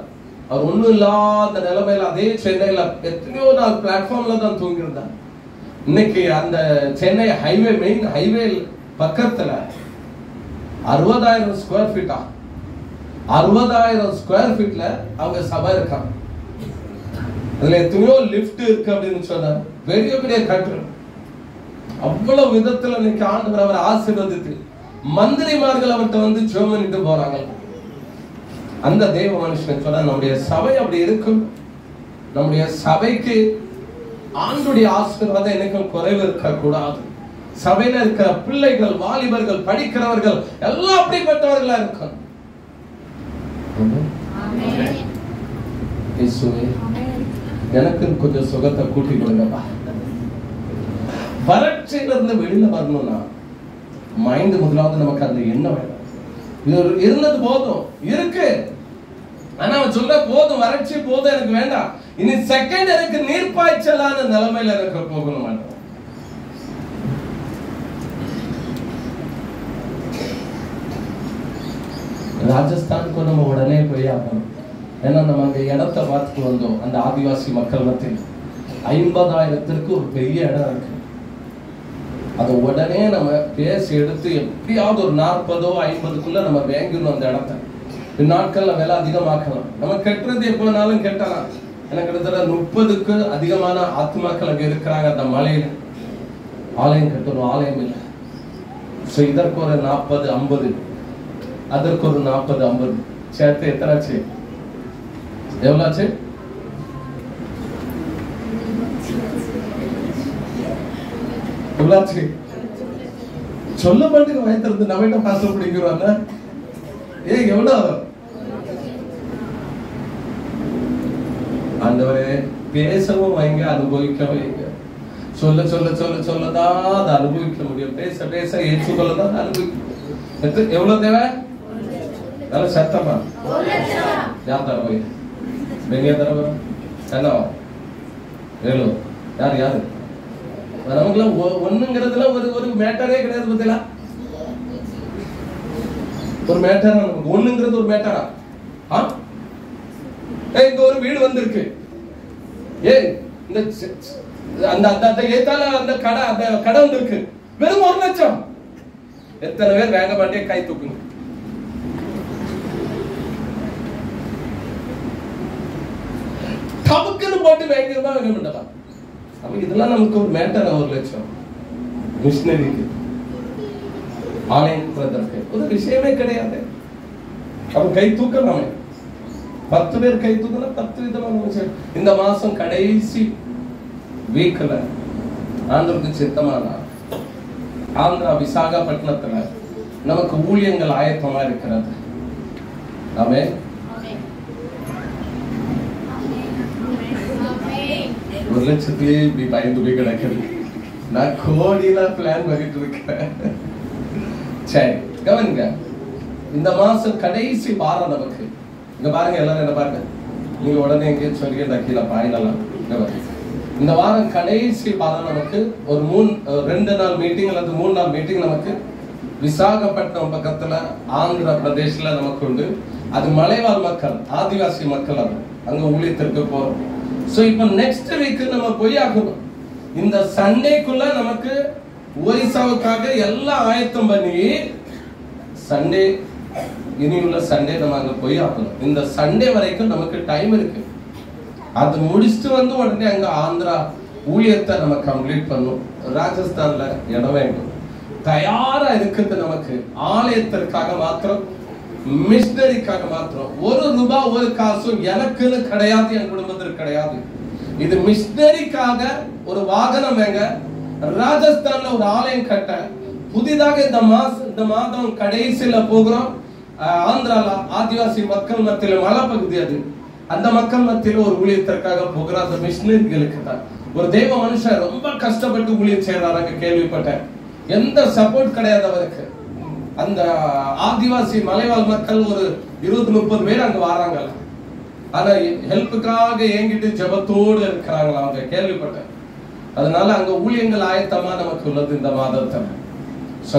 அவர் ஒண்ணும் இல்லாத நிலைமையில அதே சென்னையில எத்தனையோ நாள் பிளாட்ஃபார்ம்ல தான் தூங்கியிருந்தார். இன்னைக்கு அந்த சென்னை ஹைவே, மெயின் ஹைவே பக்கத்துல 60,000 ஸ்கொயர் ஃபீட்டா, 60,000 ஸ்கொயர் ஃபீட்ல அவங்க சபை இருக்காங்க. அதுல எத்தனையோ லிஃப்ட் இருக்கு அப்படின்னு சொன்னார். பெரிய பெரிய கட்டடம். அவ்வளவு விதத்துல இன்னைக்கு ஆண்டவர் அவர் ஆசீர்வதித்து மந்திரிமார்கள் அவர்கிட்ட வந்து ஜெபம் பண்ணிட்டு போறாங்க. அந்த தேவ மனுஷன் சொன்னா, நம்முடைய சபை அப்படி இருக்கும். நம்முடைய சபைக்கு ஆண்டுடைய ஆசீர்வாதம் என்னைக்கும் குறைவு இருக்க கூடாது. சபையில இருக்கிற பிள்ளைகள், வாலிபர்கள், படிக்கிறவர்கள் எல்லாம் அப்படிப்பட்டவர்களா இருக்கும். எனக்கு கொஞ்சம் சுகத்தை கூட்டி கொடுங்கப்பா. வறட்சியில இருந்து வெளியில வரணும்னா மைண்ட் முதலாவது நமக்கு அந்த எண்ணம் வேணும். இது இருந்தது போதும், இருக்கு, ஆனா அவன் சொல்ல போதும், வறட்சி போதும், எனக்கு வேண்டாம், இனி செகண்ட் எனக்கு நீர்ப்பாய்ச்சலான நிலைமையில எனக்கு போகணும் மாட்டோம். ராஜஸ்தானுக்கு நம்ம உடனே போய் ஆகணும். ஏன்னா நம்ம அந்த இடத்தை பார்த்துட்டு வந்தோம். அந்த ஆதிவாசி மக்கள் மத்தியில் 50,000 ஒரு பெரிய இடம் இருக்கு. அதை உடனே நம்ம பேசி எடுத்து எப்படியாவது ஒரு 40 or 50 நம்ம வாங்கிடணும் அந்த இடத்த. நாட்கள்ல விலை அதிகமாக்கலாம். நம்ம கெட்டுறது எப்போனாலும் கெட்டலாம். எனக்கு கிட்டத்தட்ட 30க்கு அதிகமான ஆத்மாக்கள் அங்க இருக்கிறாங்க. அந்த மலையில ஆலயம் கட்டணும், ஆலயம் இல்லை. இதற்கு ஒரு 40-50, அதற்கு ஒரு 40-50 சேர்த்து எத்தனாச்சு? எவ்வளோச்சு? எவ்வளோச்சு? சொல்ல மாட்டேங்க வயத்திலிருந்து நம்ம பாசம் பிடிக்கிறாங்க. எவ்வளோ? ஆண்டவரே பேசவும் வைங்க, அனுபவிக்க வைங்க. சொல்ல சொல்ல சொல்ல சொல்லதான் அதை அனுபவிக்க முடியும். பேச பேச ஏற்றுக்கொள்ளதான் அனுபவிக்க. எவ்வளவு தேவை? நல்ல சத்தமா யார் தர போய் பெரிய தரவா என்ன ஏழு யாரு யாரு நமக்குலாம் ஒண்ணுங்கிறதுல ஒரு மேட்டரே கிடையாது. பத்தியா ஒரு மேட்டரா நமக்கு ஒண்ணுங்கிறது ஒரு மேட்டரா? இங்க ஒரு வீடு வந்திருக்கு. ஏன் இந்த அந்த ஏத்தால அந்த கடை வந்திருக்கு. வெறும் 1 லட்சம். எத்தனை பேர் வேங்க மாட்டே கை தூக்குங்க. தபுக்குன்னு போட்டு வேங்கிறதா வேங்க மாட்டா. நமக்கு இதெல்லாம் நமக்கு ஒரு மேட்டர். 1 லட்சம் மிஷினரிக்கு ஆன்லைன் பிரதருக்கு ஒரு விஷயமே கிடையாது. அவன் கை தூக்கலாமே. 10 பேர் கை தூக்கினா 10 விதமான விஷயம். இந்த மாசம் கடைசி வீக்ல ஆந்திரக்கு சித்தமானா ஆந்திரா விசாகப்பட்டினத்துல நமக்கு ஊழியங்கள் ஆயத்தமா இருக்கிறது. ஆமென். 1 லட்சத்திலே இப்படி பயந்து போய் கிடக்குது. நான் கோடியில பிளான் பண்ணிட்டு இருக்கேன். சரி கவனிங்க. இந்த மாசம் கடைசி வாரம் நமக்கு இங்க பாருங்க. எல்லாரும் என்ன பாருங்க. நீங்க உடனே எங்க சொல்லி கீழே பாயிடலாம். இந்த வாரம் கடைசி வாரம் நமக்கு ஒரு 2 நாள் மீட்டிங் அல்லது 3 நாள் மீட்டிங் நமக்கு விசாகப்பட்டினம் பக்கத்துல ஆந்திர பிரதேஷ்ல நமக்கு உண்டு. அது மலைவாழ் மக்கள், ஆதிவாசி மக்கள். அது அங்க ஊழியத்திற்கு போறோம். சோ இப்ப நெக்ஸ்ட் வீக் நம்ம போய் ஆகணும். இந்த சண்டேக்குள்ள நமக்கு ஒரிசாவுக்காக எல்லாம் ஆயத்தம் பண்ணி சண்டே இனியுள்ள சண்டே நம்ம அங்க போய் ஆகணும். இந்த சண்டே வரைக்கும் நமக்கு டைம் இருக்கு. அது முடிச்சுட்டு வந்து உடனே அங்க ஆந்திரா ஊழியத்தை நம்ம கம்ப்ளீட் பண்ணும். ராஜஸ்தான்ல இடம் வேண்டும். தயாரா இருக்கிறது நமக்கு ஆலயத்திற்காக மாத்திரம், மிஷனரிக்காக மாத்திரம். 1 ரூபாய் 1 காசும் எனக்குன்னு கிடையாது, என் குடும்பத்திற்கு கிடையாது. இது மிஷனரிக்காக ஒரு வாகனம் வேங்க. ராஜஸ்தான்ல ஒரு ஆலயம் கட்ட புதிதாக இந்த மாதம் கடைசியில போகிறோம். ஆந்திரால ஆதிவாசி மக்கள் மத்தியில மலை பகுதி. அது அந்த மக்கள் மத்தியில் ஒரு ஊழியத்திற்காக போகிற அந்த மிஷினரிகளுக்கு தான் ஒரு தேவ மனுஷன் ரொம்ப கஷ்டப்பட்டு ஊழியம் செய்யறாங்க கேள்விப்பட்டேன். எந்த சப்போர்ட் கிடையாது அவருக்கு. அந்த ஆதிவாசி மலைவாழ் மக்கள் ஒரு 20-30 பேர் அங்க வராங்க. ஆனா ஹெல்ப்புக்காக ஏங்கிட்டு ஜபத்தோடு இருக்கிறாங்களா அவங்க கேள்விப்பட்டேன். அதனால அங்க ஊழியங்கள் ஆயத்தமா நமக்கு உள்ளது இந்த மாதத்தில்.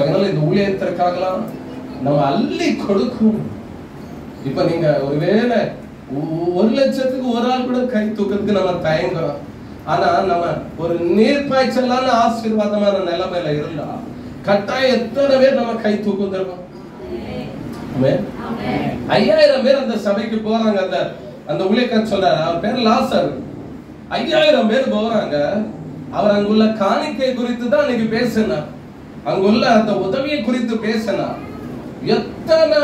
அதனால இந்த ஊழியத்திற்காகலாம் நம்ம அள்ளி கொடுக்கும். இப்ப நீங்க ஒருவேளை 1 லட்சத்துக்கு ஒரு ஆள் கூட கை தூக்கிறதுக்கு நம்ம தயங்குறோம். ஆனா நம்ம ஒரு நீர்ப்பாய்ச்சலான ஆசீர்வாதமான நிலைமையில இருந்தா கட்டாயம் எத்தனை பேர் நம்ம கை தூக்கும் தருவோம். 5000 பேர் அந்த சபைக்கு போறாங்க. அந்த ஊழியக்காரர் சொல்றாரு, அவர் பேர் லாசர். 5000 பேர் போறாங்க. அவர் அங்குள்ள காணிக்கை குறித்து தான் இன்னைக்கு பேசினார். அங்குள்ள அந்த உதவியை குறித்து பேசினார். எத்தனை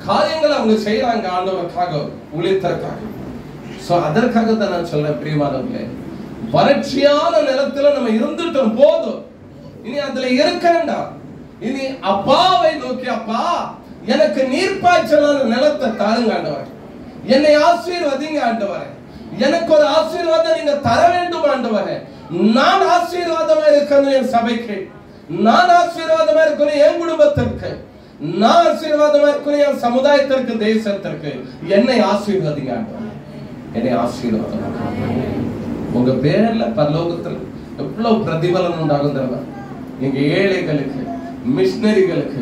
காரியங்கள் அவங்க செய்யறாங்க ஆண்டவருக்காக, ஊழியத்திற்காக. சோ அதற்காக தான் நான் சொல்றேன் பிரியமானவர்களே, வறட்சியான நிலத்துல நம்ம இருந்துட்டோம் போதும். இனி அதுல இருக்க வேண்டாம். இனி அப்பாவை நோக்கி, அப்பா எனக்கு நீர்ப்பாய்ச்சலான நிலத்தை தாருங்க ஆண்டவரே, என்னை ஆசீர்வதிங்க ஆண்டவரே, எனக்கு ஒரு ஆசீர்வாதம் நீங்க தர வேண்டும் ஆண்டவரே. நான் ஆசீர்வாதமா இருக்கணும் என் சபைக்கு, நான் ஆசீர்வாதமா இருக்கணும் என் குடும்பத்திற்கு, நான் ஆசீர்வாதமா இருக்கணும் என் சமுதாயத்திற்கு, தேசத்திற்கு. என்னை ஆசீர்வதிங்க ஆண்டவரே, என்னை ஆசீர்வாதம். உங்க பேர்ல பரலோகத்தில் எவ்வளவு பிரதிபலன் உண்டாகும் தெரியுமா? நீங்க ஏழைகளுக்கு, மிஷனரிகளுக்கு,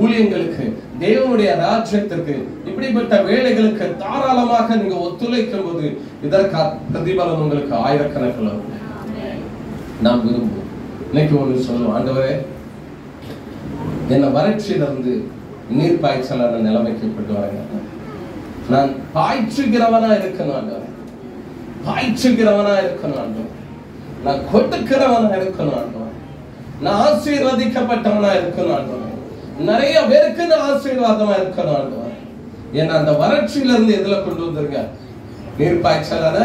ஊழியங்களுக்கு, தேவனுடைய ராஜ்யத்திற்கு, இப்படிப்பட்ட வேலைகளுக்கு தாராளமாக நீங்க ஒத்துழைக்கும் போது இதற்கான பிரதிபலன் உங்களுக்கு ஆயிரக்கணக்கில் நாம் விரும்புவோம். இன்னைக்கு ஒன்று சொல்லுவோம், ஆண்டவரே என்ன வறட்சியிலிருந்து நீர் பாய்ச்சலான நிலைமைக்கு கொண்டு வரேன். நான் பாய்ச்சுகிறவனா இருக்கணும் ஆண்டவரே, பாய்ச்சுகிறவனா இருக்கணும் ஆண்டவரே, நான் கொடுக்கிறவனா இருக்கணும் ஆண்டவரே, நான் ஆசீர்வதிக்கப்பட்டவனா இருக்கணும் ஆண்டவரே, நிறைய பேருக்கு நான் ஆசீர்வாதமா இருக்கணும் ஆண்டவரே. ஏன்னா அந்த வறட்சியில இருந்து எதுல கொண்டு வந்திருக்க? நீர் பாய்ச்சலான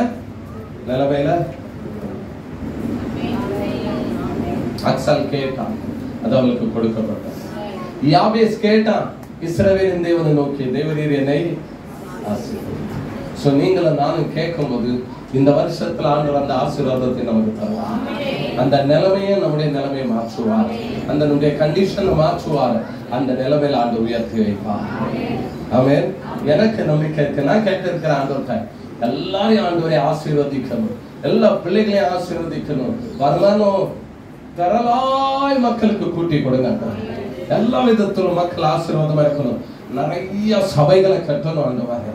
நிலைமையில. அக்சால் கேட்டான், அது அவளுக்கு கொடுக்கப்பட்டது. யாபேஸ் கேட்டான், இஸ்ரவேலின் தேவனை நோக்கி, தேவரீர் என்னை ஆசீர்வதியும். சோ நீங்களும் நானும் கேட்கும் போது இந்த வருஷத்துல ஆண்டவர் அந்த ஆசீர்வாதத்தை நமக்கு தருவார். அந்த நிலைமையை நம்முடைய நிலைமையை மாற்றுவார், அந்த நம்முடைய கண்டிஷனை மாற்றுவார், அந்த நிலைமையில ஆண்டவர் உயர்த்தி வைப்பார். ஆமென். எனக்கு நம்பிக்கை இருக்கு. நான் கேட்டிருக்கிற ஆண்டவர்கிட்ட எல்லாரையும் ஆண்டவரை ஆசீர்வதிக்கணும், எல்லா பிள்ளைகளையும் ஆசீர்வதிக்கணும், வருமானம் திரளாய் மக்களுக்கு கூட்டி கொடுங்க, எல்லா விதத்திலும் மக்கள் ஆசீர்வாதமா இருக்கணும். நிறைய சபைகளை கட்டணும் ஆண்டவரே,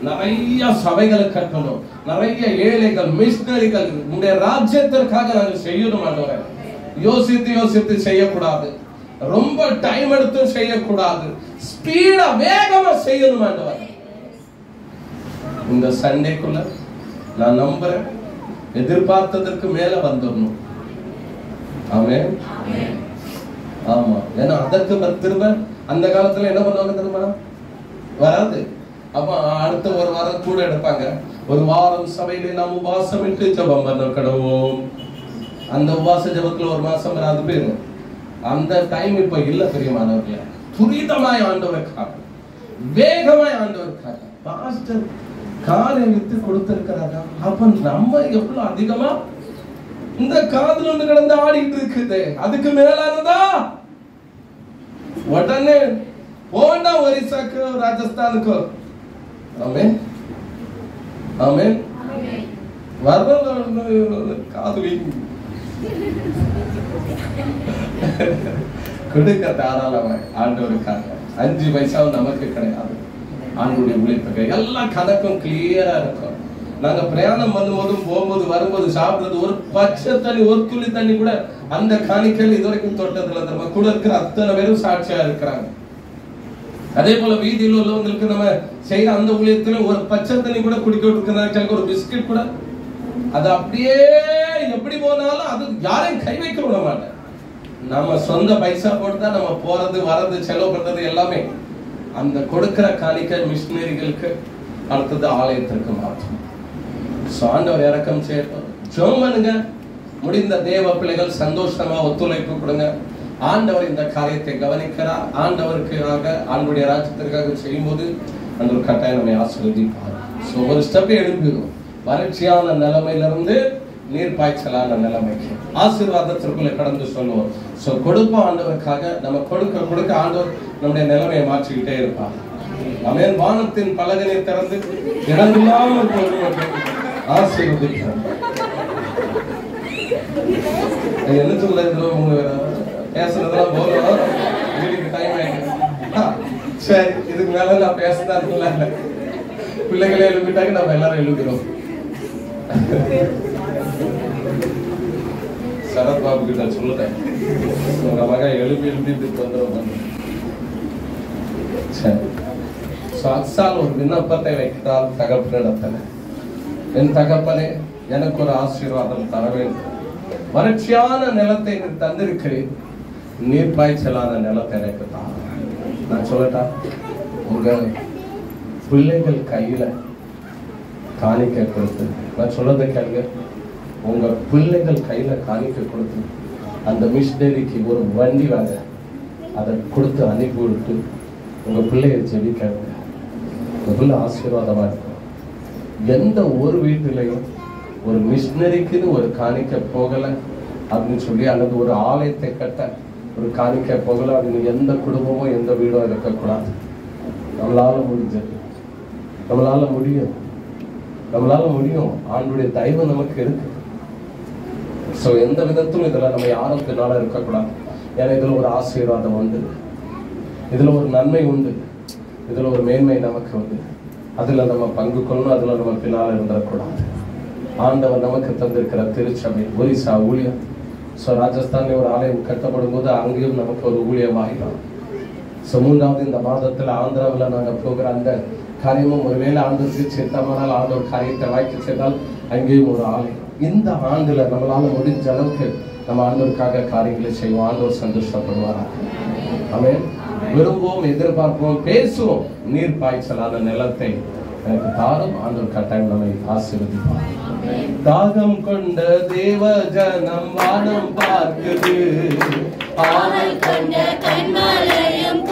நிறைய சபைகளை கட்டணும், நிறைய ஏழைகள், மிஷனரிகள் உங்களுடைய ராஜ்யத்திற்காக நாங்கள் செய்யணும் ஆண்டவரே. யோசித்து யோசித்து செய்யக்கூடாது, ரொம்ப டைம் எடுத்து செய்யக்கூடாது, ஸ்பீடா வேகமா செய்யணும் ஆண்டவரே. இந்த சண்டேக்குள்ள நான் நம்புறேன் எதிர்பார்த்ததற்கு மேல வந்துடணும். ஆமென். ஆமா, ஏன்னா அதற்கு திரும்ப அந்த காலத்துல என்ன பண்ணுவாங்க தெரியுமா? வராது. அப்ப அடுத்த ஒரு வாரம் கூட எடுப்பாங்க. ஒரு வாரம் சபையில நாம் உபாசம் விட்டு ஜபம் பண்ண கடவோம். அந்த உபாச ஜபத்துல ஒரு மாசம் வராது போயிடும். அந்த டைம் இப்ப இல்ல பெரியமானவர்களே. துரிதமாய் ஆண்டவருக்காக, வேகமாய் ஆண்டவருக்காக பாஸ்டர் காரை வித்து கொடுத்திருக்கிறாங்க. அப்ப நம்ம எவ்வளவு அதிகமா இந்த காதுல ஒண்ணு கிடந்து ஆடிட்டு இருக்குது, அதுக்கு மேலானதா உடனே போண்டா ஒரிசாக்கு, ராஜஸ்தானுக்கு. ஆமென், ஆமென். வரல காது கொடுக்க தாராளமாய் ஆண்டவருக்காக. 5 பைசாவும் நமக்கு கிடையாது. ஆண்டவருடைய உழைப்புக்கு எல்லா கணக்கும் கிளியரா இருக்கும். நாங்க பிரயாணம் பண்ணும்போதும் போகும்போது வரும்போது சாப்பிடுறது ஒரு பச்சை தண்ணி, ஒரு துளி தண்ணி கூட அந்த காணிக்கையில் இதுவரைக்கும் தொட்டதுல நம்ம கூட இருக்கிற அத்தனை பேரும் சாட்சியா இருக்கிறாங்க. அதே போல வீதியில் உள்ளவங்களுக்கு நம்ம செய்யற அந்த ஊழியத்துல ஒரு பச்சை தண்ணி கூட குடிக்க விட்டுருக்கிறாங்க, ஒரு பிஸ்கட் கூட, அது அப்படியே எப்படி போனாலும் அது யாரையும் கை வைக்க விட மாட்டேன். நம்ம சொந்த பைசா போட்டு தான் நம்ம போறது வர்றது செலவு பண்றது எல்லாமே. அந்த கொடுக்கிற காணிக்கை மிஷனரிகளுக்கு, அடுத்தது ஆலயத்திற்கு மாற்றும். ஆண்டவர் இறக்கம் செய்யட்டும். ஜெபம் பண்ணுங்க. முடிந்த தேவ பிள்ளைகள் சந்தோஷமா ஒத்துழைப்பு கொடுங்க. ஆண்டவர் இந்த காரியத்தை கவனிக்கிறார். ஆண்டவருக்காக, ஆண்டவருடைய ராஜ்யத்திற்காக செய்யும்போது அந்த கட்டாயம் நம்மை ஆசீர்வதிப்பார். ஸோ ஒரு ஸ்டெப் எடுக்கணும். வறட்சியான நிலைமையிலிருந்து நீர் பாய்ச்சலான நிலைமைக்கு ஆசீர்வாதத்திற்குள்ள கடந்து சொல்லுவோம். ஸோ கொடுப்போம் ஆண்டவருக்காக. நம்ம கொடுக்க ஆண்டவர் நம்முடைய நிலைமையை மாற்றிக்கிட்டே இருப்பார். ஆமென். வானத்தின் பலகனை திறந்து இடமில்லாமல் ஆசீர்வதிக்கிறார். என்ன சொல்ல பேசுறதெல்லாம் போதும். வீட்டுக்கு டைம் ஆயிடுச்சு. சரி, இதுக்கு மேல நான் பேசுறதா இல்லை. பிள்ளைகளே எழுப்பிட்டாங்க, நம்ம எல்லாரும் எழுப்புகிறோம். சரத் பாபு கிட்ட சொல்லுறேன், உங்க மகன் எழுப்பி தொந்தரவு. சரி, அக்சால் ஒரு விண்ணப்பத்தை வைக்கிறார் தகப்பனிடத்துல. என் தகப்பனே, எனக்கு ஒரு ஆசீர்வாதம் தர வேண்டும். வறட்சியான நிலத்தை தந்திருக்கிறேன், நீர் பாய்ச்சலான நிலத்தை எனக்கு தான். நான் சொல்லட்டா, உங்க பிள்ளைகள் கையில காணிக்கை கொடுத்து, நான் சொல்றதை கேளுங்க, உங்க பிள்ளைகள் கையில காணிக்கை கொடுத்து அந்த மிஷினரிக்கு ஒரு வண்டி வாங்க, அதை கொடுத்து அனுப்பி விட்டு உங்க பிள்ளைய ஜெபிக்காங்க. உங்க பிள்ளை ஆசீர்வாதமா இருக்கும். எந்த ஒரு வீட்டிலையும் ஒரு மிஷினரிக்குன்னு ஒரு காணிக்கை போகலை அப்படின்னு சொல்லி, அல்லது ஒரு ஆலயத்தை கட்ட ஒரு காணிக்கை போகலை அப்படின்னு எந்த குடும்பமும் எந்த வீடும் இருக்கக்கூடாது. நம்மளால முடிஞ்சது, நம்மளால முடியும், நம்மளால முடியும். ஆண்டுடைய தயவு நமக்கு இருக்கு. ஸோ எந்த விதத்திலும் இதில் நம்ம யாரும் பின்னால இருக்கக்கூடாது. ஏன்னா இதில் ஒரு ஆசீர்வாதம் உண்டு, இதில் ஒரு நன்மை உண்டு, இதில் ஒரு மேன்மை நமக்கு உண்டு. அதில் நம்ம பங்கு கொள்ளணும், அதில் நம்ம பின்னால் இருந்துடக்கூடாது. ஆண்டவர் நமக்கு தந்திருக்கிற திருச்சபை ஒரிசா ஊழியம். ஸோ ராஜஸ்தானில் ஒரு ஆலயம் கட்டப்படும் போது அங்கேயும் நமக்கு ஒரு ஊழியம் ஆகிடும். ஸோ 3வது இந்த மாதத்தில் ஆந்திராவில் நாங்கள் போகிற அந்த காரியமும் ஒருவேளை ஆண்டவருக்கு சித்தமானால், ஆண்டவர் காரியத்தை வாய்க்கு செய்தால் அங்கேயும் ஒரு ஆலயம். இந்த ஆண்டுல நம்மளால முடிஞ்ச அளவுக்கு நம்ம ஆண்டவருக்காக காரியங்களை செய்வோம். ஆண்டவர் சந்தோஷப்படுவாராக. ஆமென். விரும்புவோம், எதிர்பார்ப்போம், பேசுவோம். நீர் பாய்ச்சலான நிலத்தை எனக்கு தாரும். ஆண்டவர் கட்டாயம் நம்மை ஆசீர்வதிப்பார். தாகம் கொண்ட தேவ ஜனம் வானம் பார்க்குது, ஆவல் கொண்ட கண்மலையும்